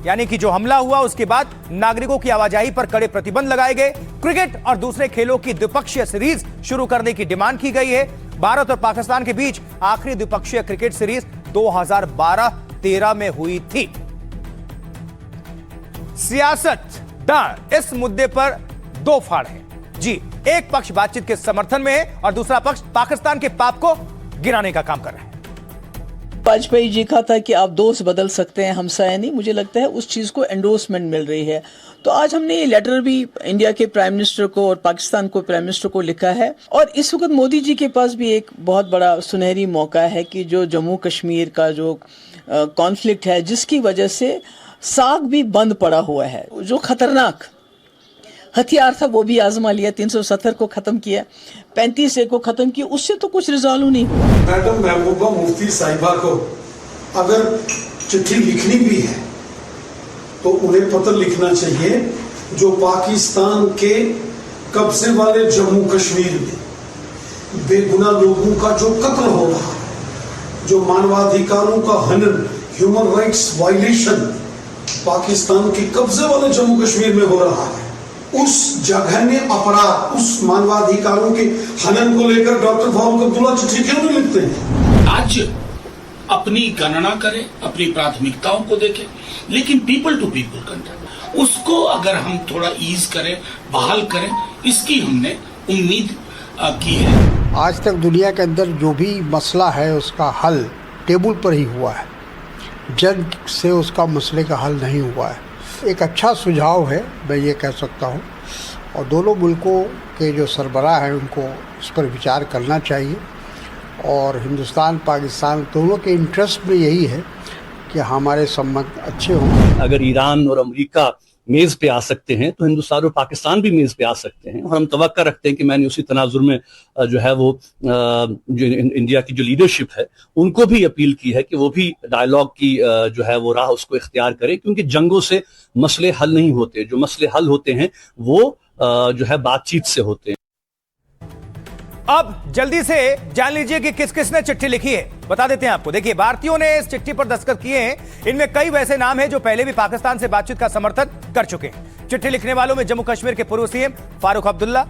यानी कि जो हमला हुआ उसके बाद नागरिकों की आवाजाही पर कड़े प्रतिबंध लगाए गए। क्रिकेट और दूसरे खेलों की द्विपक्षीय सीरीज शुरू करने की डिमांड की गई है। भारत और पाकिस्तान के बीच आखिरी द्विपक्षीय क्रिकेट सीरीज 2012 2013 में हुई थी। सियासतदान इस मुद्दे पर दो फाड़ हैं जी। एक पक्ष बातचीत के समर्थन में है और दूसरा पक्ष पाकिस्तान के पाप को गिराने का काम कर रहा है। वाजपेयी जी का था कि आप दोस्त बदल सकते हैं, हमसाया नहीं। मुझे लगता है उस चीज़ को एंडोर्समेंट मिल रही है। तो आज हमने ये लेटर भी इंडिया के प्राइम मिनिस्टर को और पाकिस्तान को प्राइम मिनिस्टर को लिखा है। और इस वक्त मोदी जी के पास भी एक बहुत बड़ा सुनहरी मौका है कि जो जम्मू कश्मीर का जो कॉन्फ्लिक्ट है, जिसकी वजह से साग भी बंद पड़ा हुआ है, जो खतरनाक हथियार था वो भी आजमा लिया, 370 को खत्म किया, 35A को खत्म किया, उससे तो कुछ रिजॉल्व नहीं हुआ। मैडम महबूबा मुफ्ती साहिबा को अगर चिट्ठी लिखनी भी है तो उन्हें पत्र लिखना चाहिए जो पाकिस्तान के कब्जे वाले जम्मू कश्मीर में बेगुनाह लोगों का जो कत्ल हो रहा है, जो मानवाधिकारों का हनन, ह्यूमन राइट्स वायलेशन पाकिस्तान के कब्जे वाले जम्मू कश्मीर में हो रहा है, उस जघन्य अपराध, उस मानवाधिकारों के हनन को लेकर डॉक्टर फारूक अब्दुल्ला चिट्ठी क्यों नहीं लिखते हैं? आज अपनी गणना करें, अपनी प्राथमिकताओं को देखें, लेकिन पीपल टू पीपल कंटेक्ट उसको अगर हम थोड़ा ईज करें, बहाल करें, इसकी हमने उम्मीद की है। आज तक दुनिया के अंदर जो भी मसला है उसका हल टेबल पर ही हुआ है, जंग से उसका मसले का हल नहीं हुआ है। एक अच्छा सुझाव है, मैं ये कह सकता हूँ, और दोनों मुल्कों के जो सरबराह हैं उनको इस पर विचार करना चाहिए। और हिंदुस्तान पाकिस्तान दोनों के इंटरेस्ट में यही है कि हमारे संबंध अच्छे हों। अगर ईरान और अमेरिका मेज़ पे आ सकते हैं तो हिंदुस्तान और पाकिस्तान भी मेज़ पे आ सकते हैं। और हम तवक्का रखते हैं कि मैंने उसी तनाजुर में जो है वो जो इंडिया की जो लीडरशिप है उनको भी अपील की है कि वो भी डायलॉग की जो है वो राह उसको इख्तियार करें, क्योंकि जंगों से मसले हल नहीं होते। जो मसले हल होते हैं वो जो है बातचीत से होते हैं। अब जल्दी से जान लीजिए कि किस किस ने चिट्ठी लिखी है, बता देते हैं आपको। देखिए, भारतीयों ने इस चिट्ठी पर दस्तखत किए हैं। इनमें कई वैसे नाम हैं जो पहले भी पाकिस्तान से बातचीत का समर्थन कर चुके हैं। चिट्ठी लिखने वालों में जम्मू कश्मीर के पूर्व सीएम फारूक अब्दुल्ला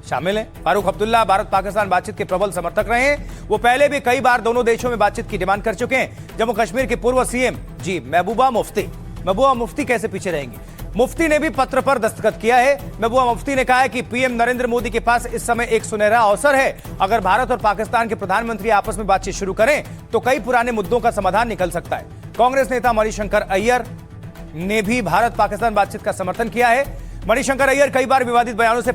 शामिल हैं। फारूक अब्दुल्ला भारत पाकिस्तान बातचीत के प्रबल समर्थक रहे हैं। वो पहले भी कई बार दोनों देशों में बातचीत की डिमांड कर चुके हैं। जम्मू कश्मीर के पूर्व सीएम जी महबूबा मुफ्ती कैसे पीछे रहेंगी? मुफ्ती ने भी पत्र पर दस्तखत किया है। महबूबा मुफ्ती ने कहा है कि पीएम नरेंद्र मोदी के पास इस समय एक सुनहरा अवसर है। अगर भारत और पाकिस्तान के प्रधानमंत्री आपस में बातचीत शुरू करें तो कई पुराने मुद्दों का समाधान निकल सकता है। कांग्रेस नेता मणिशंकर अय्यर ने भी भारत पाकिस्तान बातचीत का समर्थन किया है। मणिशंकर अय्यर कई बार विवादित बयानों से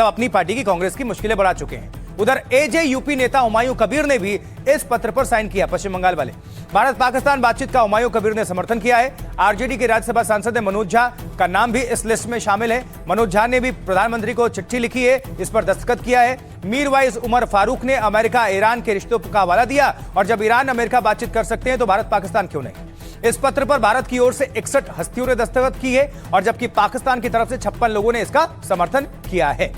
अपनी पार्टी की कांग्रेस की मुश्किलें बढ़ा चुके हैं। उधर एजेयूपी नेता हुमायूं कबीर ने भी इस पत्र पर साइन किया। पश्चिम बंगाल वाले भारत पाकिस्तान बातचीत का हुमायूं कबीर ने समर्थन किया है। आरजेडी के राज्यसभा सांसद मनोज झा का नाम भी इस लिस्ट में शामिल है। मनोज झा ने भी प्रधानमंत्री को चिट्ठी लिखी है, इस पर दस्तखत किया है। मीरवाइज उमर फारूक ने अमेरिका ईरान के रिश्तों का हवाला दिया और जब ईरान अमेरिका बातचीत कर सकते हैं तो भारत पाकिस्तान क्यों नहीं। इस पत्र पर भारत की ओर से 61 हस्तियों ने दस्तखत की है और जबकि पाकिस्तान की तरफ से 56 लोगों ने इसका समर्थन किया है।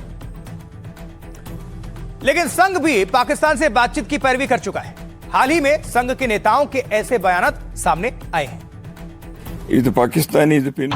लेकिन संघ भी पाकिस्तान से बातचीत की पैरवी कर चुका है। हाल ही में संघ के नेताओं के ऐसे बयान सामने आए हैं।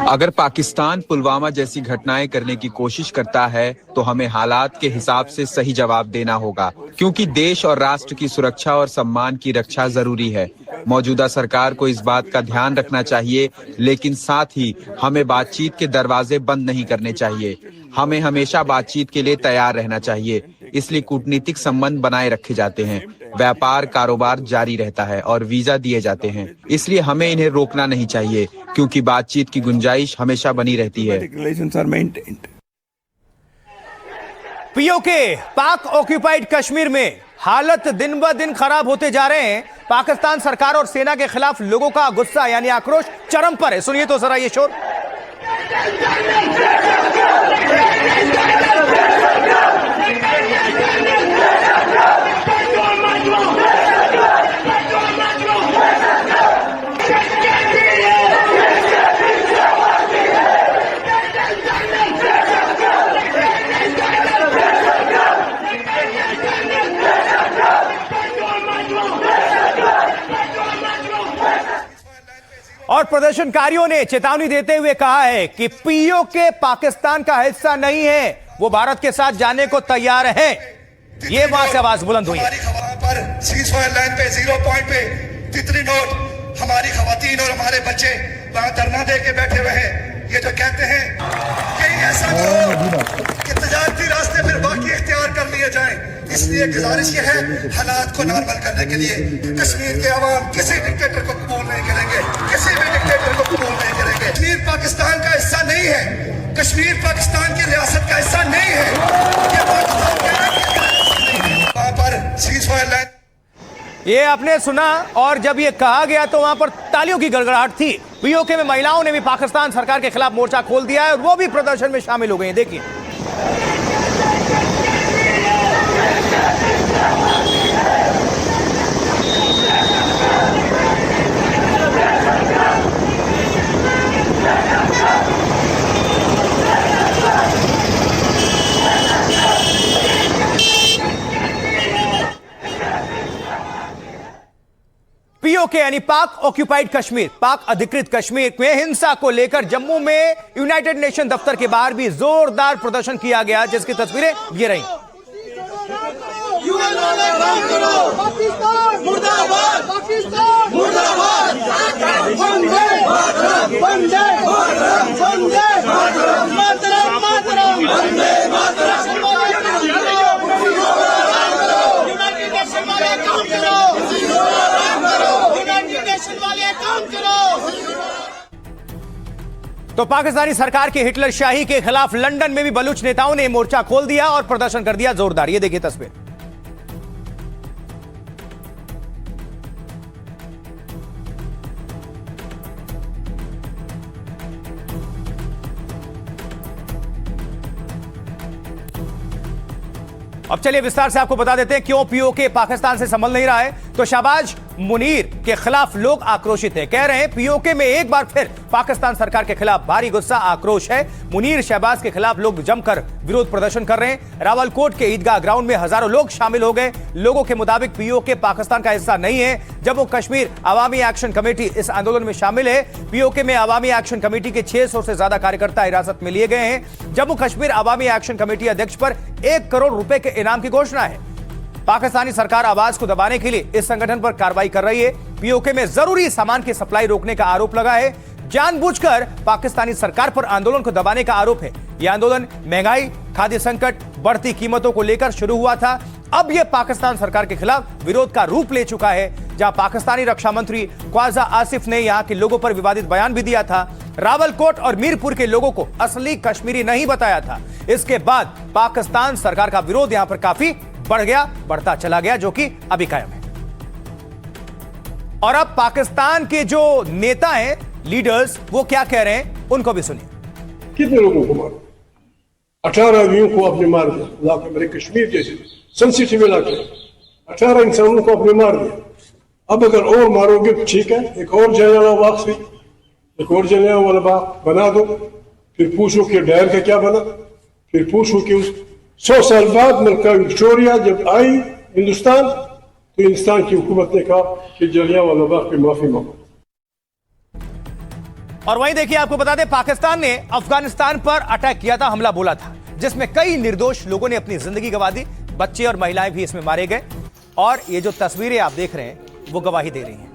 अगर पाकिस्तान पुलवामा जैसी घटनाएं करने की कोशिश करता है तो हमें हालात के हिसाब से सही जवाब देना होगा, क्योंकि देश और राष्ट्र की सुरक्षा और सम्मान की रक्षा जरूरी है। मौजूदा सरकार को इस बात का ध्यान रखना चाहिए, लेकिन साथ ही हमें बातचीत के दरवाजे बंद नहीं करने चाहिए। हमें हमेशा बातचीत के लिए तैयार रहना चाहिए, इसलिए कूटनीतिक संबंध बनाए रखे जाते हैं, व्यापार कारोबार जारी रहता है और वीजा दिए जाते हैं। इसलिए हमें इन्हें रोकना नहीं चाहिए, क्योंकि बातचीत की गुंजाइश हमेशा बनी रहती है। पीओके पाक ऑक्यूपाइड कश्मीर में हालत दिन ब दिन खराब होते जा रहे हैं। पाकिस्तान सरकार और सेना के खिलाफ लोगों का गुस्सा यानी आक्रोश चरम पर है। सुनिए तो जरा ये शोर। और प्रदर्शनकारियों ने चेतावनी देते हुए कहा है कि पीओके पाकिस्तान का हिस्सा नहीं है, वो भारत के साथ जाने को तैयार हैं। ये वहां से आवाज बुलंद हुई। सीज़फायर लाइन पे 0 पॉइंट पे तितली नोट हमारी खवातीन और हमारे बच्चे वहां धरना दे के बैठे हुए हैं। ये जो कहते हैं कि ऐसा करो कि तजारती रास्ते फिर बाकी इख्तियार कर लिए जाएं, इसलिए गुजारिश ये है हालात को नॉर्मल करने के लिए कश्मीर के अवाम किसी डिक्टेटर को कबूल नहीं करेंगे, किसी भी डिक्टेटर को कबूल नहीं करेंगे। कश्मीर पाकिस्तान का हिस्सा नहीं है, कश्मीर पाकिस्तान की रियासत का हिस्सा नहीं है, ये पाकिस्तान का वहां पर सीज़फायर लाइन। ये आपने सुना, और जब ये कहा गया तो वहां पर तालियों की गड़गड़ाहट थी। पीओके में महिलाओं ने भी पाकिस्तान सरकार के खिलाफ मोर्चा खोल दिया है और वो भी प्रदर्शन में शामिल हो गई हैं। देखिए, पीओके यानी पाक ऑक्यूपाइड कश्मीर, पाक अधिकृत कश्मीर में हिंसा को लेकर जम्मू में यूनाइटेड नेशन दफ्तर के बाहर भी जोरदार प्रदर्शन किया गया, जिसकी तस्वीरें ये रही। तो पाकिस्तानी सरकार के हिटलर शाही के खिलाफ लंदन में भी बलूच नेताओं ने मोर्चा खोल दिया और प्रदर्शन कर दिया जोरदार। ये देखिए तस्वीर। अब चलिए विस्तार से आपको बता देते हैं क्यों पीओके पाकिस्तान से संभल नहीं रहा है। तो शहबाज मुनीर के खिलाफ लोग आक्रोशित हैं, कह रहे हैं पीओके में एक बार फिर पाकिस्तान सरकार के खिलाफ भारी गुस्सा आक्रोश है। मुनीर शहबाज के खिलाफ लोग जमकर विरोध प्रदर्शन कर रहे हैं। रावलकोट के ईदगाह ग्राउंड में हजारों लोग शामिल हो गए। लोगों के मुताबिक पीओके पाकिस्तान का हिस्सा नहीं है। जम्मू कश्मीर अवामी एक्शन कमेटी इस आंदोलन में शामिल है। पीओके में अवामी एक्शन कमेटी के 600 से ज्यादा कार्यकर्ता हिरासत में लिए गए हैं। जम्मू कश्मीर अवामी एक्शन कमेटी अध्यक्ष पर 1 करोड़ रुपए के इनाम की घोषणा है। पाकिस्तानी सरकार आवाज को दबाने के लिए इस संगठन पर कार्रवाई कर रही है। पीओके में जरूरी सामान की सप्लाई रोकने का आरोप लगा है। जानबूझकर पाकिस्तानी सरकार पर आंदोलन को दबाने का आरोप है। यह आंदोलन महंगाई, खाद्य संकट, बढ़ती कीमतों को लेकर शुरू हुआ था। अब यह पाकिस्तान सरकार के खिलाफ विरोध का रूप ले चुका है, जहां पाकिस्तानी रक्षा मंत्री ख्वाजा आसिफ ने यहां के लोगों पर विवादित बयान भी दिया था। रावलकोट और मीरपुर के लोगों को असली कश्मीरी नहीं बताया था। इसके बाद पाकिस्तान सरकार का विरोध यहां पर काफी बढ़ गया, बढ़ता चला गया, जो कि अभी कायम है। और अब पाकिस्तान के जो नेता हैं, लीडर्स, वो क्या कह रहे हैं, उनको भी सुनिए। कितने लोगों को मारो? 18 आदमियों को आपने मार दिया। मेरे कश्मीर जैसे सेंसिटिव इलाके 18 इंसानों को आपने मार दिया। अब अगर और मारोगे तो ठीक है, एक और जलियांवाला बाग से एक और जलियांवाला बाग बना दो, फिर पूछो कि डायर का क्या बना, फिर पूछो कि उस 100 साल बाद मलका विक्टोरिया जब आई हिंदुस्तान, तो हिंदुस्तान की हुकूमत ने कहा कि जलियांवाला बाग पे माफी मांगो। और वहीं देखिए, आपको बता दें, पाकिस्तान ने अफगानिस्तान पर अटैक किया था, हमला बोला था, जिसमें कई निर्दोष लोगों ने अपनी जिंदगी गंवा दी। बच्चे और महिलाएं भी इसमें मारे गए। और ये जो तस्वीरें आप देख रहे हैं वो गवाही दे रही हैं।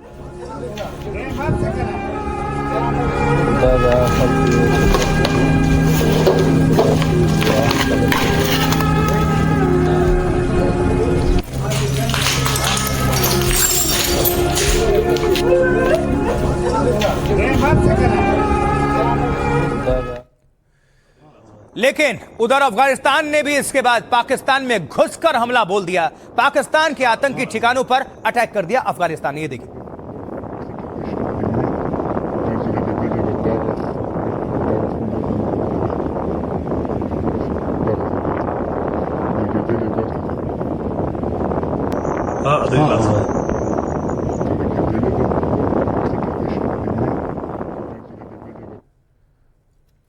लेकिन उधर अफगानिस्तान ने भी इसके बाद पाकिस्तान में घुसकर हमला बोल दिया। पाकिस्तान के आतंकी ठिकानों पर अटैक कर दिया अफगानिस्तान ने। ये देखिए,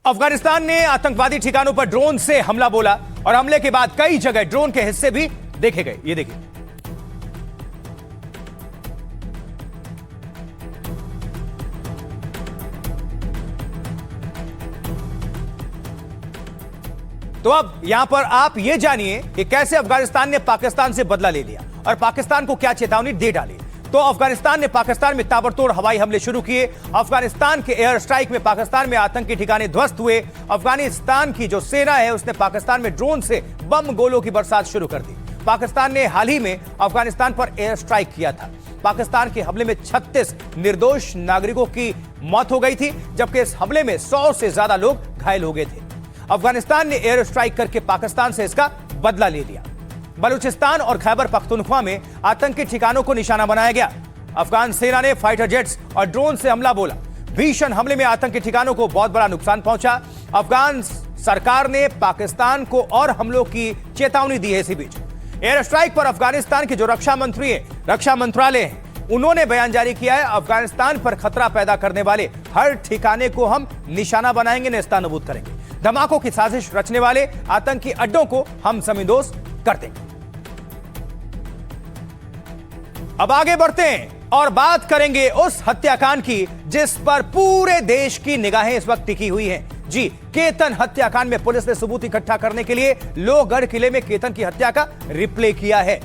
अफगानिस्तान ने आतंकवादी ठिकानों पर ड्रोन से हमला बोला और हमले के बाद कई जगह ड्रोन के हिस्से भी देखे गए। ये देखिए, तो अब यहां पर आप ये जानिए कि कैसे अफगानिस्तान ने पाकिस्तान से बदला ले लिया और पाकिस्तान को क्या चेतावनी दे डाली। तो अफगानिस्तान ने पाकिस्तान में ताबड़तोड़ हवाई हमले शुरू किए। अफगानिस्तान के एयर स्ट्राइक में पाकिस्तान में आतंकी ठिकाने ध्वस्त हुए। अफगानिस्तान की जो सेना है उसने पाकिस्तान में ड्रोन से बम गोलों की बरसात शुरू कर दी। पाकिस्तान ने हाल ही में अफगानिस्तान पर एयर स्ट्राइक किया था। पाकिस्तान के हमले में 36 निर्दोष नागरिकों की मौत हो गई थी, जबकि इस हमले में 100 से ज्यादा लोग घायल हो गए थे। अफगानिस्तान ने एयर स्ट्राइक करके पाकिस्तान से इसका बदला ले लिया। बलूचिस्तान और खैबर पख्तूनख्वा में आतंकी ठिकानों को निशाना बनाया गया। अफगान सेना ने फाइटर जेट्स और ड्रोन से हमला बोला। भीषण हमले में आतंकी ठिकानों को बहुत बड़ा नुकसान पहुंचा। अफगान सरकार ने पाकिस्तान को और हमलों की चेतावनी दी है। इसी बीच एयर स्ट्राइक पर अफगानिस्तान के जो रक्षा मंत्रालय है, उन्होंने बयान जारी किया है, अफगानिस्तान पर खतरा पैदा करने वाले हर ठिकाने को हम निशाना बनाएंगे, नेस्तनाबूद करेंगे। धमाकों की साजिश रचने वाले आतंकी अड्डों को हम जमींदोज कर देंगे। अब आगे बढ़ते हैं और बात करेंगे उस हत्याकांड की जिस पर पूरे देश की निगाहें इस वक्त टिकी हुई हैं। जी, केतन हत्याकांड में पुलिस ने सबूत इकट्ठा करने के लिए लोहगढ़ किले में केतन की हत्या का रिप्ले किया है।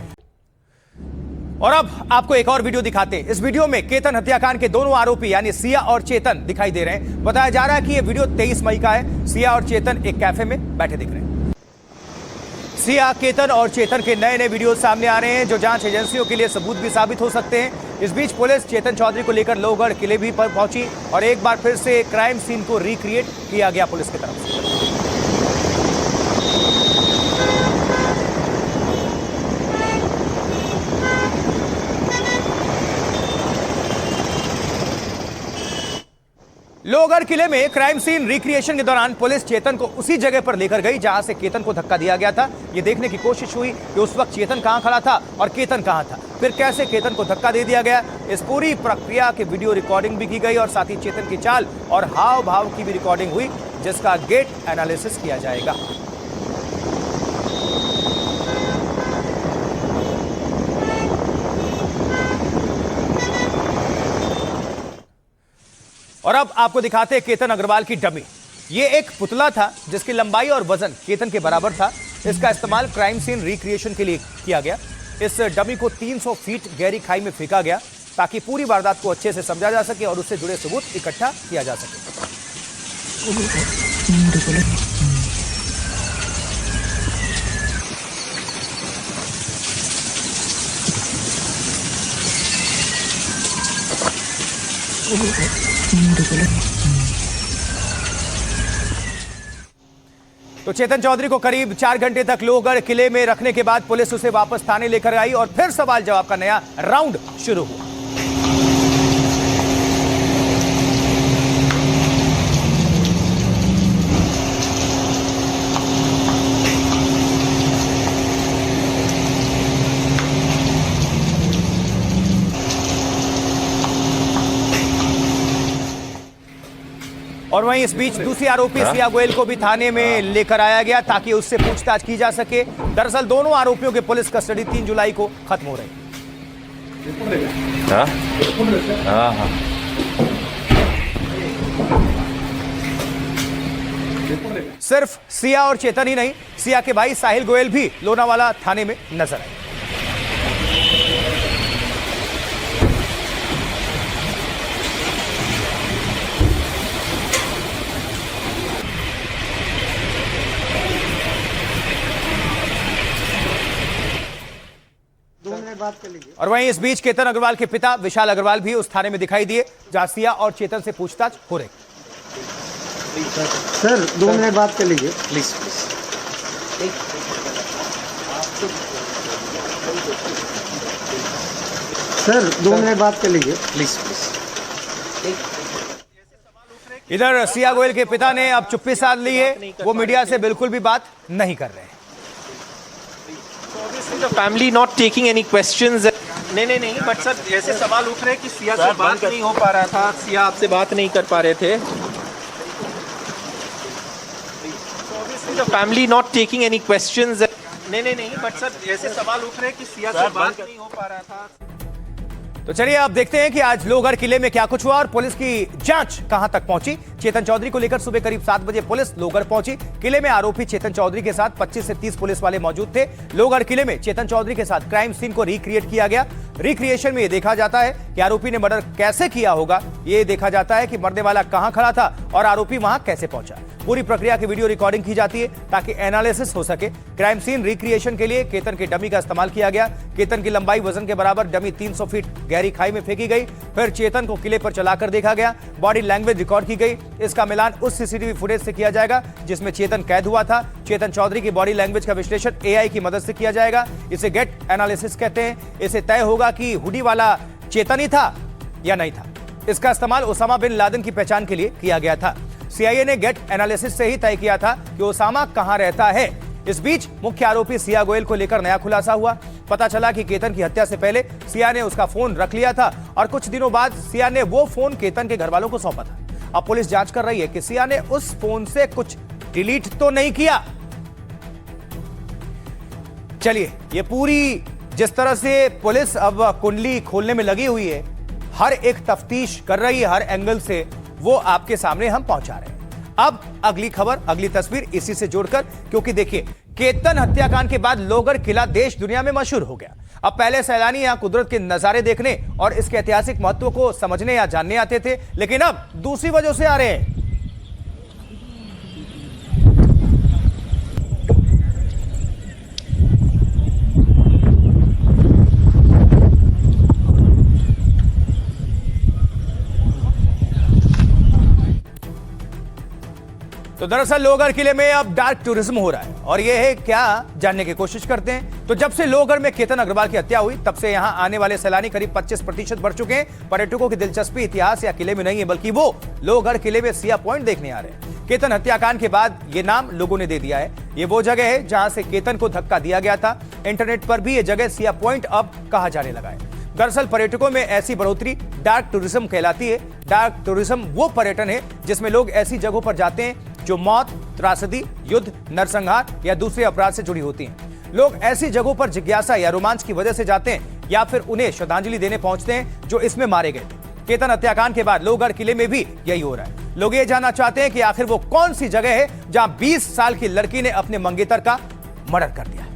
और अब आपको एक और वीडियो दिखाते हैं। इस वीडियो में केतन हत्याकांड के दोनों आरोपी यानी सिया और चेतन दिखाई दे रहे हैं। बताया जा रहा है कि यह वीडियो 23 मई का है। सिया और चेतन एक कैफे में बैठे दिख रहे हैं। सिया, केतन और चेतन के नए वीडियो सामने आ रहे हैं जो जांच एजेंसियों के लिए सबूत भी साबित हो सकते हैं। इस बीच पुलिस चेतन चौधरी को लेकर लोहगढ़ किले भी पर पहुंची और एक बार फिर से क्राइम सीन को रिक्रिएट किया गया पुलिस की तरफ से। लोहगढ़ किले में क्राइम सीन रिक्रिएशन के दौरान पुलिस चेतन को उसी जगह पर लेकर गई जहां से केतन को धक्का दिया गया था। यह देखने की कोशिश हुई कि उस वक्त चेतन कहां खड़ा था और केतन कहां था, फिर कैसे केतन को धक्का दे दिया गया। इस पूरी प्रक्रिया की वीडियो रिकॉर्डिंग भी की गई और साथ ही चेतन की चाल और हाव भाव की भी रिकॉर्डिंग हुई, जिसका गेट एनालिसिस किया जाएगा। और अब आपको दिखाते हैं केतन अग्रवाल की डमी। ये एक पुतला था जिसकी लंबाई और वजन केतन के बराबर था। इसका इस्तेमाल क्राइम सीन रिक्रिएशन के लिए किया गया। इस डमी को 300 फीट गहरी खाई में फेंका गया ताकि पूरी वारदात को अच्छे से समझा जा सके और उससे जुड़े सबूत इकट्ठा किया जा सके। तो चेतन चौधरी को करीब 4 घंटे तक लोहगढ़ किले में रखने के बाद पुलिस उसे वापस थाने लेकर आई और फिर सवाल जवाब का नया राउंड शुरू हुआ। और वहीं इस बीच दूसरी आरोपी सिया गोयल को भी थाने में लेकर आया गया ताकि उससे पूछताछ की जा सके। दरअसल दोनों आरोपियों की पुलिस कस्टडी 3 जुलाई को खत्म हो रही। सिर्फ सिया और चेतन ही नहीं, सिया के भाई साहिल गोयल भी लोनावाला थाने में नजर आए। और वहीं इस बीच केतन अग्रवाल के पिता विशाल अग्रवाल भी उस थाने में दिखाई दिए जहां सिया और चेतन से पूछताछ हो रही। सर 2 मिनट बात कर लीजिए प्लीज। सर 2 मिनट बात कर लीजिए प्लीज। इधर सिया गोयल के पिता ने अब चुप्पी साध ली है, वो मीडिया से बिल्कुल भी बात नहीं कर रहे हैं। The family not taking any questions. नहीं बट सर ऐसे सवाल उठ रहे हैं कि सिया से बात नहीं हो पा रहा था, सिया आपसे बात नहीं कर पा रहे थे। The family not taking any questions. नहीं बट सर ऐसे सवाल उठ रहे हैं कि सिया से बात नहीं हो पा रहा था। तो चलिए आप देखते हैं कि आज लोहगढ़ किले में क्या कुछ हुआ और पुलिस की जांच कहां तक पहुंची। चेतन चौधरी को लेकर सुबह करीब 7 बजे पुलिस लोहगढ़ पहुंची। किले में आरोपी चेतन चौधरी के साथ 25 से 30 पुलिस वाले मौजूद थे। लोहगढ़ किले में चेतन चौधरी के साथ क्राइम सीन को रिक्रिएट किया गया। रिक्रिएशन में यह देखा जाता है कि आरोपी ने मर्डर कैसे किया होगा। यह देखा जाता है कि मरने वाला कहां खड़ा था और आरोपी वहां कैसे पहुंचा। पूरी प्रक्रिया की वीडियो रिकॉर्डिंग की जाती है ताकि एनालिसिस हो सके। क्राइम सीन रिक्रिएशन के लिए केतन के डमी का इस्तेमाल किया गया। केतन की लंबाई वजन के बराबर डमी 300 फीट गहरी खाई में फेंकी गई। फिर चेतन को किले पर चलाकर देखा गया। बॉडी लैंग्वेज रिकॉर्ड की गई। इसका मिलान उस सीसीटीवी फुटेज से किया जाएगा जिसमें चेतन कैद हुआ था। चेतन चौधरी की बॉडी लैंग्वेज का विश्लेषण एआई की मदद से किया जाएगा। इसे गेट एनालिसिस कहते हैं। इसे तय होगा कि हुडी वाला चेतन ही था या नहीं था। इसका इस्तेमाल ओसामा बिन लादेन की पहचान के लिए किया गया था। सीआईए ने गेट एनालिसिस से ही तय किया था कि ओसामा कहां रहता है। इस बीच मुख्य आरोपी सिया गोयल को लेकर नया खुलासा हुआ। पता चला कि केतन की हत्या से पहले सिया ने उसका फोन रख लिया था और कुछ दिनों बाद सिया ने वो फोन केतन के घर वालों को सौंपा था। अब पुलिस जांच कर रही है कि सिया ने उस फोन से कुछ डिलीट तो नहीं किया। चलिए, ये पूरी जिस तरह से पुलिस अब कुंडली खोलने में लगी हुई है, हर एक तफ्तीश कर रही है हर एंगल से, वो आपके सामने हम पहुंचा रहे हैं। अब अगली खबर, अगली तस्वीर इसी से जोड़कर, क्योंकि देखिए केतन हत्याकांड के बाद लोहगढ़ किला देश दुनिया में मशहूर हो गया। अब पहले सैलानी यहां कुदरत के नजारे देखने और इसके ऐतिहासिक महत्व को समझने या जानने आते थे, लेकिन अब दूसरी वजह से आ रहे हैं। तो दरअसल लोहगढ़ किले में अब डार्क टूरिज्म हो रहा है और यह है क्या, जानने की कोशिश करते हैं। तो जब से लोहगढ़ में केतन अग्रवाल की हत्या हुई तब से यहां आने वाले सैलानी करीब 25% बढ़ चुके हैं। पर्यटकों की दिलचस्पी इतिहास या किले में नहीं है, बल्कि वो लोहगढ़ किले में सिया पॉइंट देखने आ रहे हैं। केतन हत्याकांड के बाद ये नाम लोगों ने दे दिया है। ये वो जगह है जहां से केतन को धक्का दिया गया था। इंटरनेट पर भी ये जगह सिया पॉइंट अब कहा जाने लगा है। दरअसल पर्यटकों में ऐसी बढ़ोतरी डार्क टूरिज्म कहलाती है। डार्क टूरिज्म वो पर्यटन है जिसमें लोग ऐसी जगहों पर जाते हैं जो मौत, त्रासदी, युद्ध, नरसंहार या दूसरे अपराध से जुड़ी होती हैं। लोग ऐसी जगहों पर जिज्ञासा या रोमांच की वजह से जाते हैं या फिर उन्हें श्रद्धांजलि देने पहुंचते हैं जो इसमें मारे गए थे। केतन हत्याकांड के बाद लोहगढ़ किले में भी यही हो रहा है। लोग ये जानना चाहते हैं कि आखिर वो कौन सी जगह है जहां 20 साल की लड़की ने अपने मंगेतर का मर्डर कर दिया है।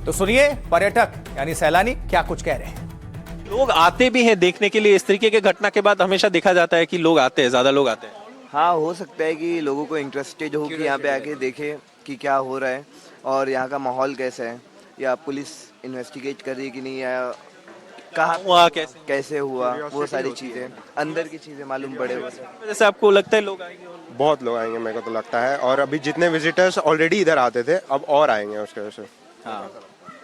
तो सुनिए पर्यटक यानी सैलानी क्या कुछ कह रहे हैं। लोग आते भी हैं देखने के लिए। इस तरीके के घटना के बाद हमेशा देखा जाता है कि लोग आते हैं, ज्यादा लोग आते हैं। हाँ, हो सकता है कि लोगों को इंटरेस्टेड हो कि यहाँ पे आके देखे कि क्या हो रहा है और यहाँ का माहौल कैसा है, या पुलिस इन्वेस्टिगेट कर रही है कि नहीं, या कहाँ हुआ, कैसे हुआ, वो सारी चीज़ें अंदर की चीज़ें मालूम पड़े। जैसे आपको लगता है लोग आएंगे? बहुत लोग आएंगे मेरे को तो लगता है, और अभी जितने विजिटर्स ऑलरेडी इधर आते थे अब और आएंगे उसके वजह से। हाँ,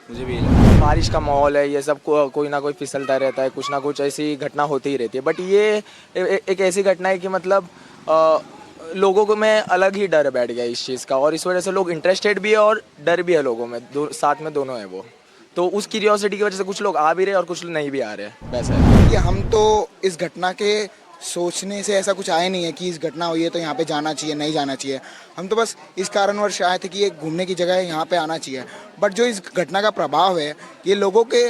मुझे भी बारिश का माहौल है, ये सब कोई ना कोई फिसलता रहता है, कुछ ना कुछ ऐसी घटना होती ही रहती है। बट ये एक ऐसी घटना है कि मतलब लोगों को में अलग ही डर बैठ गया इस चीज़ का, और इस वजह से लोग इंटरेस्टेड भी है और डर भी है लोगों में, साथ में दोनों है वो। तो उस क्यूरियोसिटी की वजह से कुछ लोग आ भी रहे और कुछ नहीं भी आ रहे, वैसा है कि हम तो इस घटना के सोचने से ऐसा कुछ आए नहीं है कि इस घटना हुई है तो यहाँ पे जाना चाहिए, नहीं जाना चाहिए। हम तो बस इस कारणवश आए थे कि ये घूमने की जगह है, यहाँ पे आना चाहिए। बट जो इस घटना का प्रभाव है ये लोगों के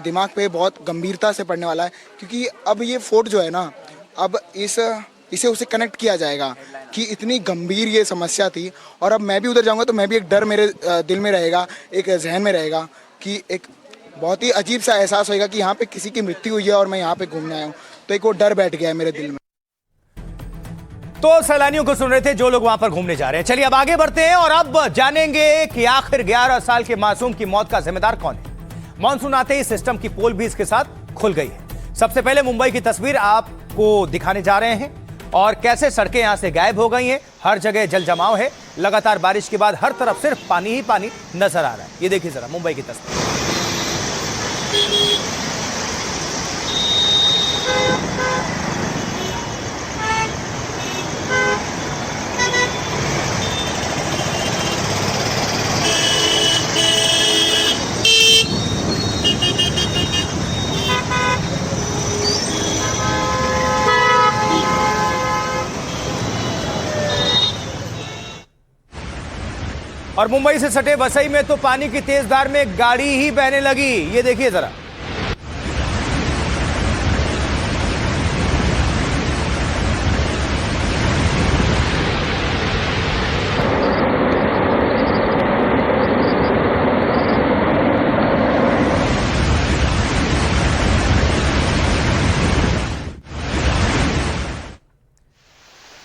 दिमाग पे बहुत गंभीरता से पड़ने वाला है, क्योंकि अब ये फोर्ट जो है ना, अब इसे उसे कनेक्ट किया जाएगा कि इतनी गंभीर ये समस्या थी, और अब मैं भी उधर जाऊंगा तो मैं भी एक डर मेरे दिल में रहेगा, एक जहन में रहेगा कि एक बहुत ही अजीब सा एहसास होगा कि यहाँ पे किसी की मृत्यु हुई है और मैं यहाँ पे घूमने आया हूँ, तो एक वो डर बैठ गया है मेरे दिल में। तो सैलानियों को सुन रहे थे जो लोग वहां पर घूमने जा रहे हैं। चलिए अब आगे बढ़ते हैं और अब जानेंगे कि आखिर 11 साल के मासूम की मौत का जिम्मेदार कौन है। मॉनसून आते ही सिस्टम की पोल भी इसके साथ खुल गई है। सबसे पहले मुंबई की तस्वीर आपको दिखाने जा रहे हैं और कैसे सड़कें यहां से गायब हो गई हैं। हर जगह जल जमाव है। लगातार बारिश के बाद हर तरफ सिर्फ पानी ही पानी नजर आ रहा है। ये देखिए जरा मुंबई की तस्वीर। और मुंबई से सटे वसई में तो पानी की तेज धार में गाड़ी ही बहने लगी। ये देखिए जरा।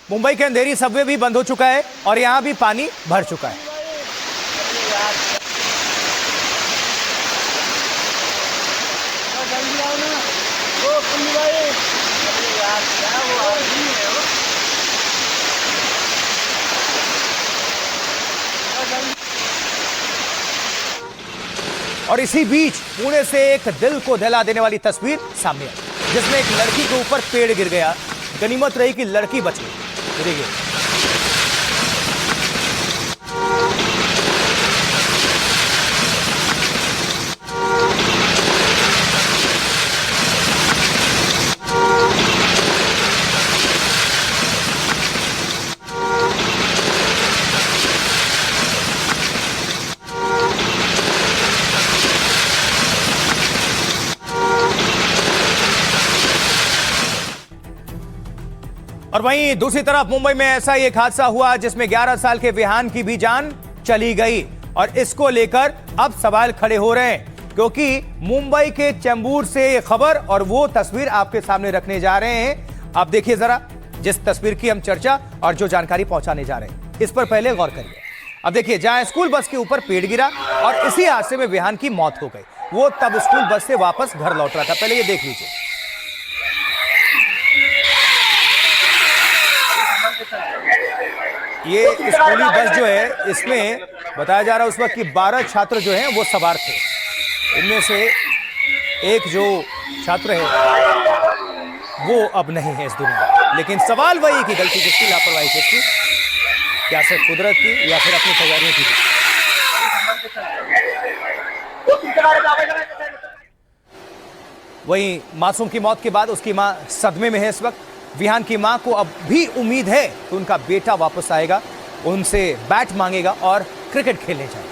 मुंबई के अंधेरी सबवे भी बंद हो चुका है और यहां भी पानी भर चुका है। और इसी बीच पुणे से एक दिल को दहला देने वाली तस्वीर सामने आई, जिसमें एक लड़की के ऊपर पेड़ गिर गया। गनीमत रही कि लड़की बच गई। देखिए, और वहीं दूसरी तरफ मुंबई में ऐसा ही एक हादसा हुआ जिसमें 11 साल के विहान की भी जान चली गई और इसको लेकर अब सवाल खड़े हो रहे हैं, क्योंकि मुंबई के चेंबूर से ये खबर और वो तस्वीर आपके सामने रखने जा रहे हैं। आप देखिए जरा, जिस तस्वीर की हम चर्चा और जो जानकारी पहुंचाने जा रहे हैं, इस पर पहले गौर करिए। अब देखिए, जहां स्कूल बस के ऊपर पेड़ गिरा और इसी हादसे में विहान की मौत हो गई, वो तब स्कूल बस से वापस घर लौट रहा था। पहले ये देख लीजिए। ये स्कूली बस जो है, इसमें बताया जा रहा है उस वक्त कि 12 छात्र जो हैं वो सवार थे। इनमें से एक जो छात्र है वो अब नहीं है इस दुनिया में। लेकिन सवाल वही कि गलती किसकी, लापरवाही किसकी, क्या सिर्फ कुदरत की या फिर अपनी तैयारियों की? वहीं मासूम की मौत के बाद उसकी मां सदमे में है इस वक्त। विहान की मां को अब भी उम्मीद है कि उनका बेटा वापस आएगा, उनसे बैट मांगेगा और क्रिकेट खेलने जाएगा।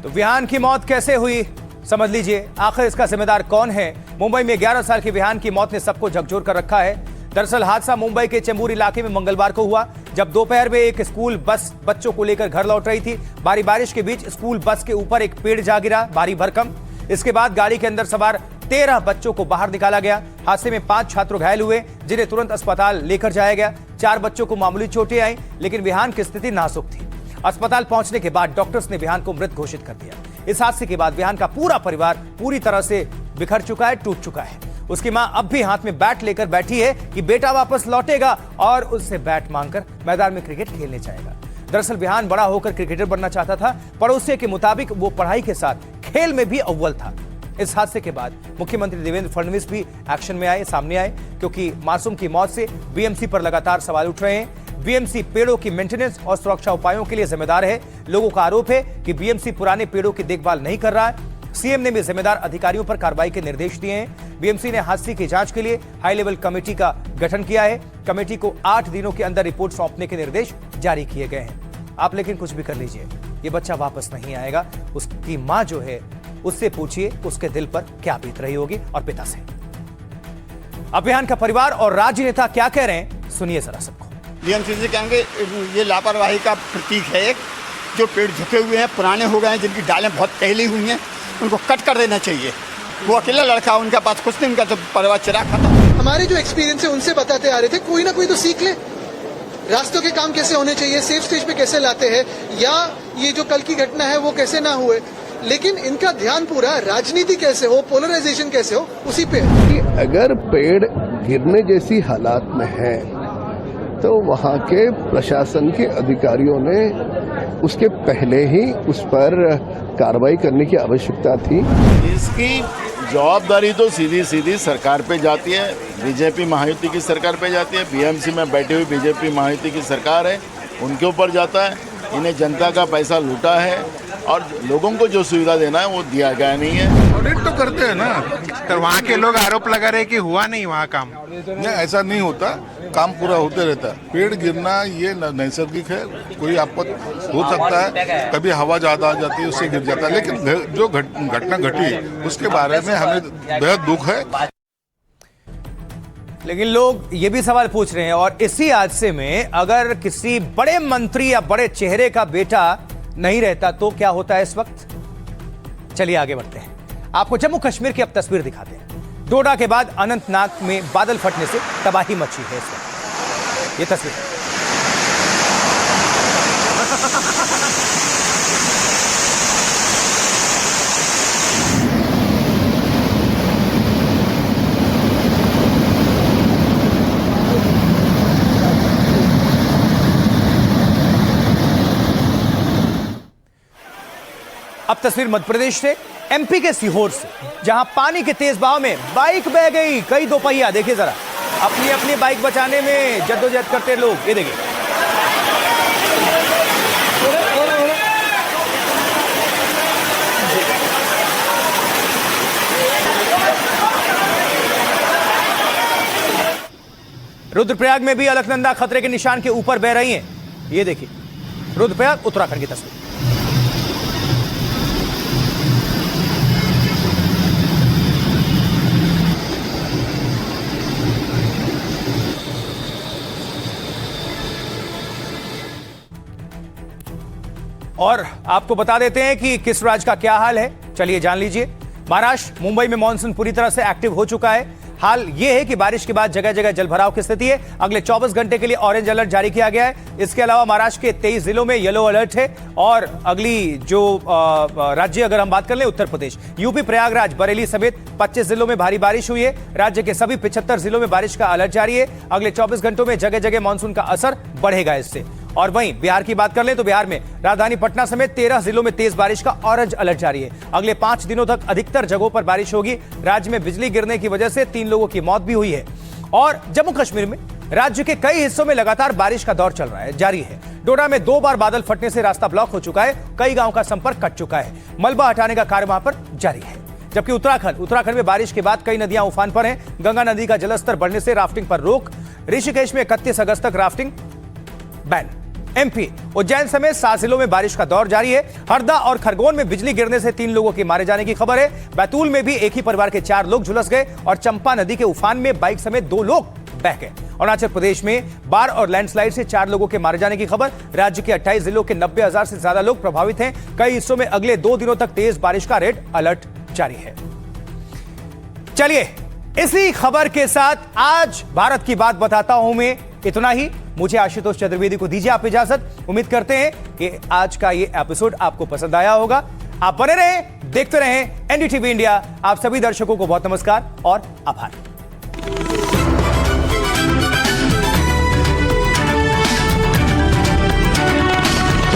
तो विहान की मौत कैसे हुई समझ लीजिए, आखिर इसका जिम्मेदार कौन है? मुंबई में 11 साल के विहान की मौत ने सबको झकझोर कर रखा है। दरअसल हादसा मुंबई के चेंबूर इलाके में मंगलवार को हुआ, जब दोपहर में एक स्कूल बस बच्चों को लेकर घर लौट रही थी। भारी बारिश के बीच स्कूल बस के ऊपर एक पेड़ जा गिरा, भारी भरकम। इसके बाद गाड़ी के अंदर सवार 13 बच्चों को बाहर निकाला गया। हादसे में 5 छात्र घायल हुए, जिन्हें तुरंत अस्पताल लेकर जाया गया। 4 बच्चों को मामूली चोटें आई, लेकिन विहान की स्थिति नाजुक थी। अस्पताल पहुंचने के बाद डॉक्टर्स ने विहान को मृत घोषित कर दिया। इस हादसे के बाद विहान का पूरा परिवार पूरी तरह से बिखर चुका है, टूट चुका है। उसकी मां अब भी हाथ में बैट लेकर बैठी है कि बेटा वापस लौटेगा और उससे बैट मांगकर मैदान में क्रिकेट खेलने जाएगा। दरअसल विहान बड़ा होकर क्रिकेटर बनना चाहता था। पड़ोसियों के मुताबिक वो पढ़ाई के साथ खेल में भी अव्वल था। इस हादसे के बाद मुख्यमंत्री देवेंद्र फडणवीस भी एक्शन में आए, सामने आए, क्योंकि मासूम की मौत से बीएमसी पर लगातार सवाल उठ रहे हैं। बीएमसी पेड़ों की मेंटेनेंस और सुरक्षा उपायों के लिए जिम्मेदार है। लोगों का आरोप है कि बीएमसी पुराने पेड़ों की देखभाल नहीं कर रहा है। सीएम ने भी जिम्मेदार अधिकारियों पर कार्रवाई के निर्देश दिए हैं। बीएमसी ने हादसे की जांच के लिए हाई लेवल कमेटी का गठन किया है। कमेटी को 8 दिनों के अंदर रिपोर्ट सौंपने के निर्देश जारी किए गए हैं। आप लेकिन कुछ भी कर लीजिए, ये बच्चा वापस नहीं आएगा। उसकी मां जो है, उससे पूछिए उसके दिल पर क्या बीत रही होगी, और पिता से। अब विहान का परिवार और राजनेता क्या कह रहे हैं, सुनिए जरा सबको। बीएमसी से कहेंगे ये लापरवाही का प्रतीक है एक, जो पेड़ झुके हुए हैं, पुराने हो गए हैं, जिनकी डालें बहुत पहली हुई हैं, उनको कट कर देना चाहिए। वो अकेला लड़का, उनके पास कुछ नहीं, उनका तो परिवार चिराग खत्म। हमारे जो एक्सपीरियंस है उनसे बताते आ रहे थे, कोई ना कोई तो सीख ले। रास्तों के काम कैसे होने चाहिए, सेफ स्टेज पे कैसे लाते हैं, या ये जो कल की घटना है वो कैसे ना हुए। लेकिन इनका ध्यान पूरा राजनीति कैसे हो, पोलराइजेशन कैसे हो, उसी पे है। अगर पेड़ गिरने जैसी हालात में है तो वहाँ के प्रशासन के अधिकारियों ने उसके पहले ही उस पर कार्रवाई करने की आवश्यकता थी। इसकी जवाबदारी तो सीधी सीधी सरकार पे जाती है, बीजेपी महायुति की सरकार पे जाती है। बीएमसी में बैठी हुई बीजेपी महायुति की सरकार है, उनके ऊपर जाता है। इन्हें जनता का पैसा लूटा है और लोगों को जो सुविधा देना है वो दिया गया नहीं है। ऑडिट तो करते हैं ना, तो वहाँ के लोग आरोप लगा रहे हैं कि हुआ नहीं वहाँ काम। नहीं, ऐसा नहीं होता, काम पूरा होते रहता है। पेड़ गिरना ये नैसर्गिक है, कोई आपत्ति हो सकता है, कभी हवा ज्यादा आ जाती है उससे गिर जाता है, लेकिन जो घटना घटी उसके बारे में हमें बेहद दुख है। लेकिन लोग ये भी सवाल पूछ रहे हैं, और इसी हादसे में अगर किसी बड़े मंत्री या बड़े चेहरे का बेटा नहीं रहता तो क्या होता है इस वक्त? चलिए आगे बढ़ते हैं, आपको जम्मू कश्मीर की अब तस्वीर दिखाते हैं। डोडा के बाद अनंतनाग में बादल फटने से तबाही मची है इस वक्त। ये तस्वीर अब तस्वीर मध्य प्रदेश से, एमपी के सीहोर से, जहां पानी के तेज बहाव में बाइक बह गई, कई दोपहिया। देखिए जरा, अपनी अपनी बाइक बचाने में जद्दोजहद करते लोग। ये देखिए, रुद्रप्रयाग में भी अलकनंदा खतरे के निशान के ऊपर बह रही हैं। ये देखिए, रुद्रप्रयाग उत्तराखंड की तस्वीर। और आपको बता देते हैं कि किस राज्य का क्या हाल है, चलिए जान लीजिए। महाराष्ट्र, मुंबई में मानसून पूरी तरह से एक्टिव हो चुका है। हाल यह है कि बारिश के बाद जगह जगह जलभराव की स्थिति है। अगले 24 घंटे के लिए ऑरेंज अलर्ट जारी किया गया है। इसके अलावा महाराष्ट्र के 23 जिलों में येलो अलर्ट है। और अगली जो राज्य अगर हम बात कर लें, उत्तर प्रदेश, यूपी, प्रयागराज, बरेली समेत 25 जिलों में भारी बारिश हुई है। राज्य के सभी 75 जिलों में बारिश का अलर्ट जारी है। अगले 24 घंटों में जगह जगह मानसून का असर बढ़ेगा इससे। और वहीं बिहार की बात कर लें तो बिहार में राजधानी पटना समेत 13 जिलों में तेज बारिश का ऑरेंज अलर्ट जारी है। अगले 5 दिनों तक अधिकतर जगहों पर बारिश होगी। राज्य में बिजली गिरने की वजह से 3 लोगों की मौत भी हुई है। और जम्मू कश्मीर में राज्य के कई हिस्सों में लगातार बारिश का दौर चल रहा है, जारी है। डोडा में 2 बार बादल फटने से रास्ता ब्लॉक हो चुका है। कई गांवों का संपर्क कट चुका है। मलबा हटाने का कार्य वहां पर जारी है। जबकि उत्तराखंड में बारिश के बाद कई नदियां उफान पर हैं। गंगा नदी का जलस्तर बढ़ने से राफ्टिंग पर रोक। ऋषिकेश में 31 अगस्त तक राफ्टिंग बैन। एमपी, उज्जैन समेत 7 जिलों में बारिश का दौर जारी है। हरदा और खरगोन में बिजली गिरने से 3 लोगों के मारे जाने की खबर है। बैतूल में भी एक ही परिवार के 4 लोग झुलस गए और चंपा नदी के उफान में बाइक समेत 2 लोग बह गए। अरुणाचल प्रदेश में बाढ़ और लैंडस्लाइड से 4 लोगों के मारे जाने की खबर। राज्य के 28 जिलों के 90,000 से ज्यादा लोग प्रभावित हैं। कई हिस्सों में अगले 2 दिनों तक तेज बारिश का रेड अलर्ट जारी है। चलिए, इसी खबर के साथ आज भारत की बात बताता हूं मैं। इतना ही। मुझे आशुतोष चतुर्वेदी को दीजिए आप इजाजत। उम्मीद करते हैं कि आज का ये एपिसोड आपको पसंद आया होगा। आप बने रहें, देखते रहें एनडीटीवी इंडिया। आप सभी दर्शकों को बहुत नमस्कार और आभार।